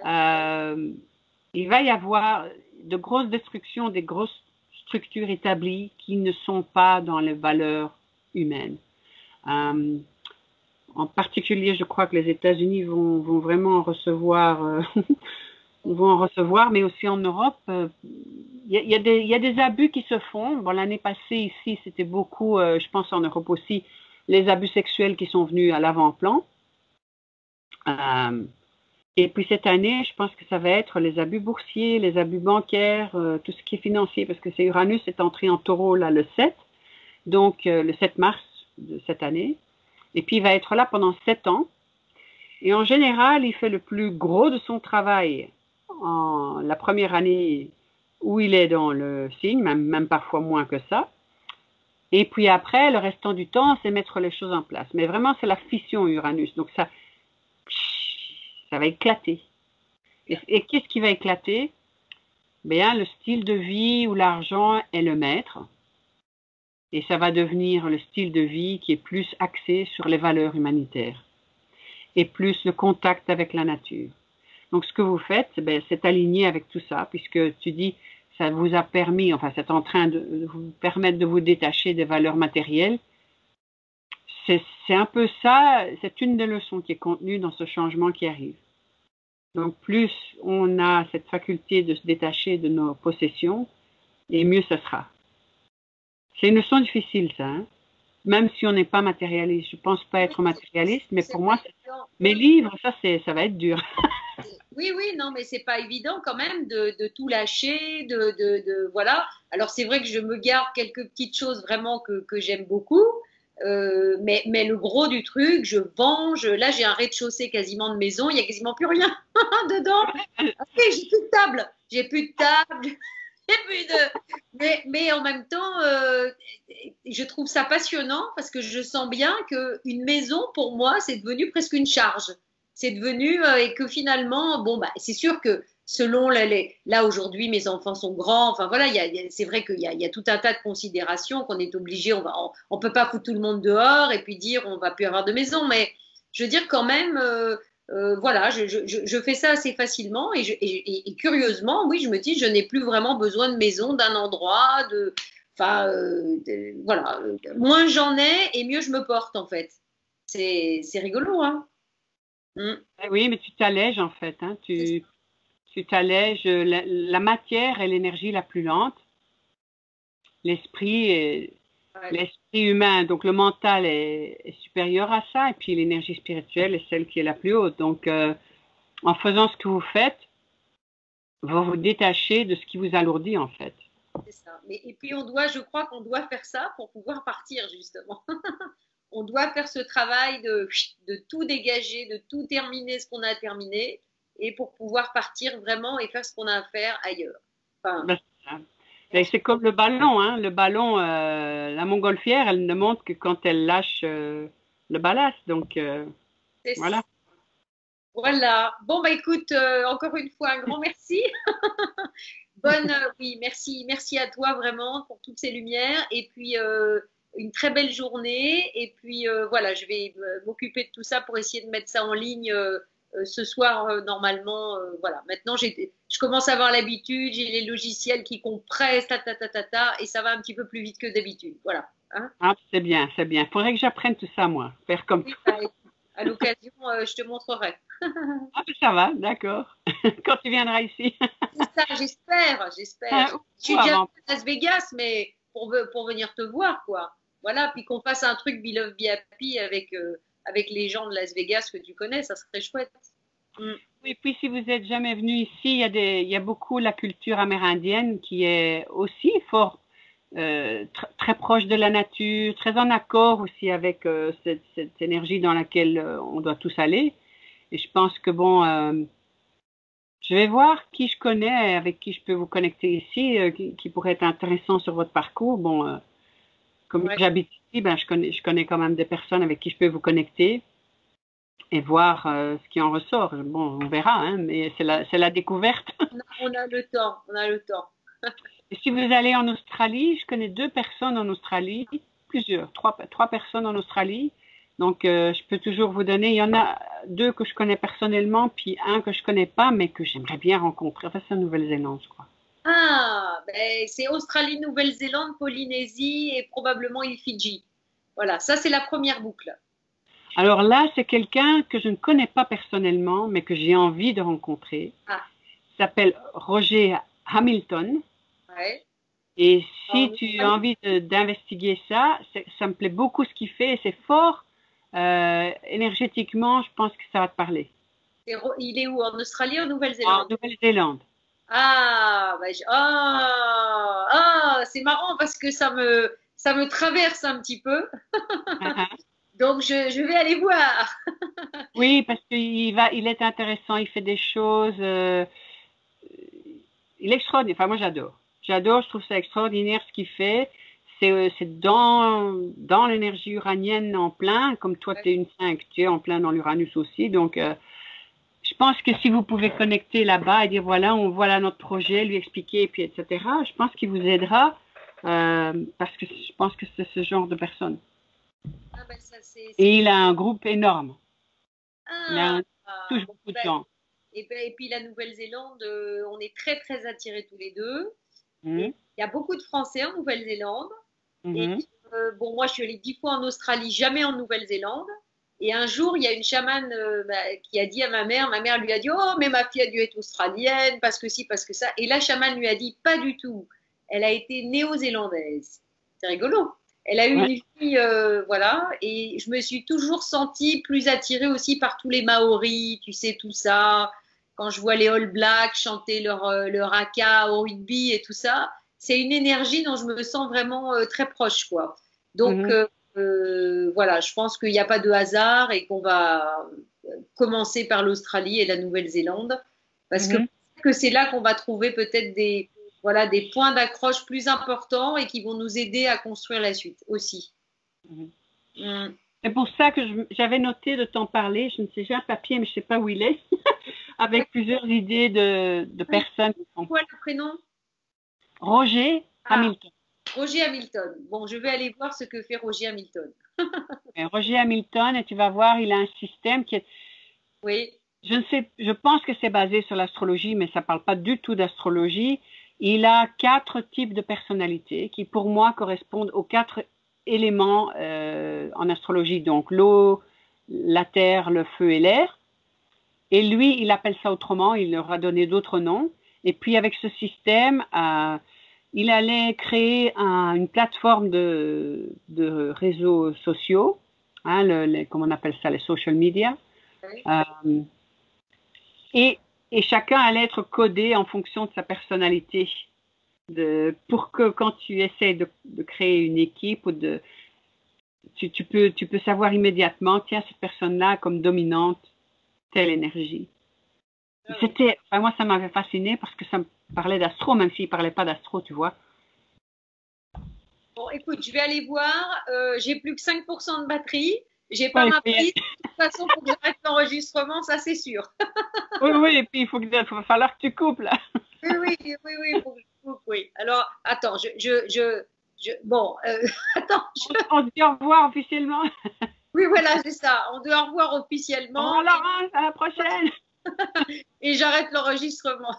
euh, il va y avoir de grosses destructions, des grosses structures établies qui ne sont pas dans les valeurs humaines. Euh, En particulier, je crois que les États-Unis vont vraiment en recevoir, vont en recevoir, mais aussi en Europe. Il y a des abus qui se font. Bon, l'année passée, ici, c'était beaucoup, je pense en Europe aussi, les abus sexuels qui sont venus à l'avant-plan. Euh, et puis cette année, je pense que ça va être les abus boursiers, les abus bancaires, tout ce qui est financier, parce que c'est Uranus est entré en taureau là le 7, donc le 7 mars de cette année. Et puis il va être là pendant 7 ans. Et en général, il fait le plus gros de son travail en la première année où il est dans le signe, même parfois moins que ça. Et puis après, le restant du temps, c'est mettre les choses en place. Mais vraiment, c'est la fission Uranus. Donc ça va éclater. Et qu'est-ce qui va éclater? Bien, le style de vie où l'argent est le maître. Et ça va devenir le style de vie qui est plus axé sur les valeurs humanitaires et plus le contact avec la nature. Donc, ce que vous faites, c'est aligné avec tout ça, puisque tu dis, ça vous a permis, enfin, c'est en train de vous permettre de vous détacher des valeurs matérielles. C'est un peu ça, c'est une des leçons qui est contenue dans ce changement qui arrive. Donc, plus on a cette faculté de se détacher de nos possessions, et mieux ça sera. C'est une leçon difficile, ça, hein? Même si on n'est pas matérialiste. Je ne pense pas être matérialiste, mais pour moi, mes livres, ça va être dur. Oui, oui, non, mais c'est pas évident quand même de tout lâcher, voilà. Alors c'est vrai que je me garde quelques petites choses vraiment que j'aime beaucoup, mais le gros du truc, je vends. Là, j'ai un rez-de-chaussée quasiment de maison, il y a quasiment plus rien dedans. Ok, j'ai plus de table, j'ai plus de. Mais en même temps, je trouve ça passionnant parce que je sens bien qu'une maison, pour moi, c'est devenu presque une charge. C'est devenu, et que finalement, bon, bah, c'est sûr que selon là aujourd'hui, mes enfants sont grands. Enfin voilà, c'est vrai qu'il y a tout un tas de considérations qu'on est obligé. On peut pas foutre tout le monde dehors et puis dire on va plus avoir de maison. Mais je veux dire quand même, voilà, je fais ça assez facilement et curieusement, oui, je me dis je n'ai plus vraiment besoin de maison, d'un endroit, enfin, voilà, moins j'en ai et mieux je me porte en fait. C'est rigolo, hein. Mm. Oui, mais tu t'allèges en fait, hein. C'est ça. Tu t'allèges. La matière est l'énergie la plus lente. L'esprit est Ouais. l'esprit humain, donc le mental est supérieur à ça, et puis l'énergie spirituelle est celle qui est la plus haute. Donc, en faisant ce que vous faites, vous vous détachez de ce qui vous alourdit en fait. C'est ça. Et puis je crois qu'on doit faire ça pour pouvoir partir justement. On doit faire ce travail de tout dégager, de tout terminer ce qu'on a terminé, et pour pouvoir partir vraiment et faire ce qu'on a à faire ailleurs. Enfin, Ben, c'est ça. Ben, c'est comme le ballon, hein. Le ballon, la montgolfière, elle ne monte que quand elle lâche le ballast. Donc, voilà. voilà. Bon, bah écoute, encore une fois, un grand merci. Oui, merci, merci à toi vraiment pour toutes ces lumières. Et puis, une très belle journée. Et puis, voilà, je vais m'occuper de tout ça pour essayer de mettre ça en ligne ce soir, normalement. Voilà, maintenant, je commence à avoir l'habitude. J'ai les logiciels qui compressent, et ça va un petit peu plus vite que d'habitude. Voilà. Hein. Ah, c'est bien, c'est bien. Faudrait que j'apprenne tout ça, moi, faire comme Oui, toi. bah, à l'occasion, je te montrerai. Ah, ben, ça va, d'accord. Quand tu viendras ici. C'est ça, j'espère. Je suis Ou déjà avant. à Las Vegas, mais pour venir te voir, quoi. Voilà, puis qu'on fasse un truc Be Love Be Happy avec les gens de Las Vegas que tu connais, ça serait chouette. Mm. Oui, puis si vous êtes jamais venu ici, il y a beaucoup la culture amérindienne qui est aussi fort, très proche de la nature, très en accord aussi avec cette énergie dans laquelle on doit tous aller. Et je pense que bon, je vais voir qui je connais, avec qui je peux vous connecter ici, qui pourrait être intéressant sur votre parcours. Bon, comme Ouais. j'habite ici, ben je connais quand même des personnes avec qui je peux vous connecter et voir ce qui en ressort. Bon, on verra, hein, mais c'est la découverte. On a le temps, on a le temps. Et si vous allez en Australie, je connais 2 personnes en Australie, trois personnes en Australie. Donc, je peux toujours vous donner. Il y en a 2 que je connais personnellement, puis un que je connais pas, mais que j'aimerais bien rencontrer. Enfin, c'est en Nouvelle-Zélande, je crois. Ah, ben, c'est Australie, Nouvelle-Zélande, Polynésie et probablement les Fidji. Voilà, ça c'est la première boucle. Alors là, c'est quelqu'un que je ne connais pas personnellement, mais que j'ai envie de rencontrer. Ah, Il s'appelle Roger Hamilton. ouais. Et si En tu as Australie, envie d'investiguer ça, ça me plaît beaucoup ce qu'il fait et c'est fort. Énergétiquement, je pense que ça va te parler. il est où? En Australie, en En Nouvelle-Zélande? Nouvelle-Zélande. Ah, ben, c'est marrant parce que ça me traverse un petit peu. Donc, je vais aller voir. Oui, parce il est intéressant, il fait des choses, il est extraordinaire. Enfin, moi, j'adore. J'adore, je trouve ça extraordinaire ce qu'il fait. C'est dans l'énergie uranienne en plein, comme toi, tu es une 5, tu es en plein dans l'Uranus aussi. Donc, je pense que si vous pouvez connecter là-bas et dire, voilà, on voit là notre projet, lui expliquer, puis etc., je pense qu'il vous aidera, parce que je pense que c'est ce genre de personne. Ah, ben, ça, Et il a un groupe énorme. Il a Ah, touche bon, beaucoup de ben, gens. et puis la Nouvelle-Zélande, on est très, très attirés tous les deux. Et Mhm, il y a beaucoup de Français en Nouvelle-Zélande. Et mhm, bon, moi, je suis allée 10 fois en Australie, jamais en Nouvelle-Zélande. Et un jour, il y a une chamane qui a dit à ma mère lui a dit, oh, mais ma fille a dû être australienne, parce que si, parce que ça. Et la chamane lui a dit, pas du tout. Elle a été néo-zélandaise. C'est rigolo. Elle a eu ouais. une fille, voilà, et je me suis toujours sentie plus attirée aussi par tous les Maoris, tu sais, tout ça. Quand je vois les All Blacks chanter leur haka au rugby et tout ça, c'est une énergie dont je me sens vraiment très proche, quoi. Donc, Mhm, voilà, je pense qu'il n'y a pas de hasard et qu'on va commencer par l'Australie et la Nouvelle-Zélande parce mhm, que c'est là qu'on va trouver peut-être voilà, des points d'accroche plus importants et qui vont nous aider à construire la suite aussi. mhm. Mm. C'est pour ça que j'avais noté de t'en parler. Je ne sais, j'ai un papier, mais je ne sais pas où il est, avec plusieurs idées de Oui, personnes. quoi le prénom? Roger Ah, Hamilton. Roger Hamilton. Bon, je vais aller voir ce que fait Roger Hamilton. Roger Hamilton, et tu vas voir, il a un système qui est, Oui, je ne sais, je pense que c'est basé sur l'astrologie, mais ça ne parle pas du tout d'astrologie. Il a 4 types de personnalités qui, pour moi, correspondent aux 4 éléments en astrologie. Donc, l'eau, la terre, le feu et l'air. Et lui, il appelle ça autrement, il leur a donné d'autres noms. Et puis, avec ce système, il allait créer une plateforme de réseaux sociaux, hein, comment on appelle ça, les social media. oui. Euh, et, et chacun allait être codé en fonction de sa personnalité. Pour que quand tu essaies de créer une équipe, tu peux savoir immédiatement, tiens, cette personne-là comme dominante, telle énergie. Ah oui. Enfin, moi, ça m'avait fasciné parce que ça me parlait d'astro, même s'il ne parlait pas d'astro, tu vois. Bon, écoute, je vais aller voir. J'ai plus que 5% de batterie. J'ai pas Ouais, ma prise. De toute façon, il faut que j'arrête l'enregistrement, ça c'est sûr. oui, oui, et puis il va falloir que tu coupes, là. Oui, oui, oui, oui, faut que je coupe, oui. Alors, attends, bon, attends, On se dit au revoir officiellement. oui, voilà, c'est ça. On doit au revoir Au officiellement revoir, Laurence, à la prochaine. et j'arrête l'enregistrement.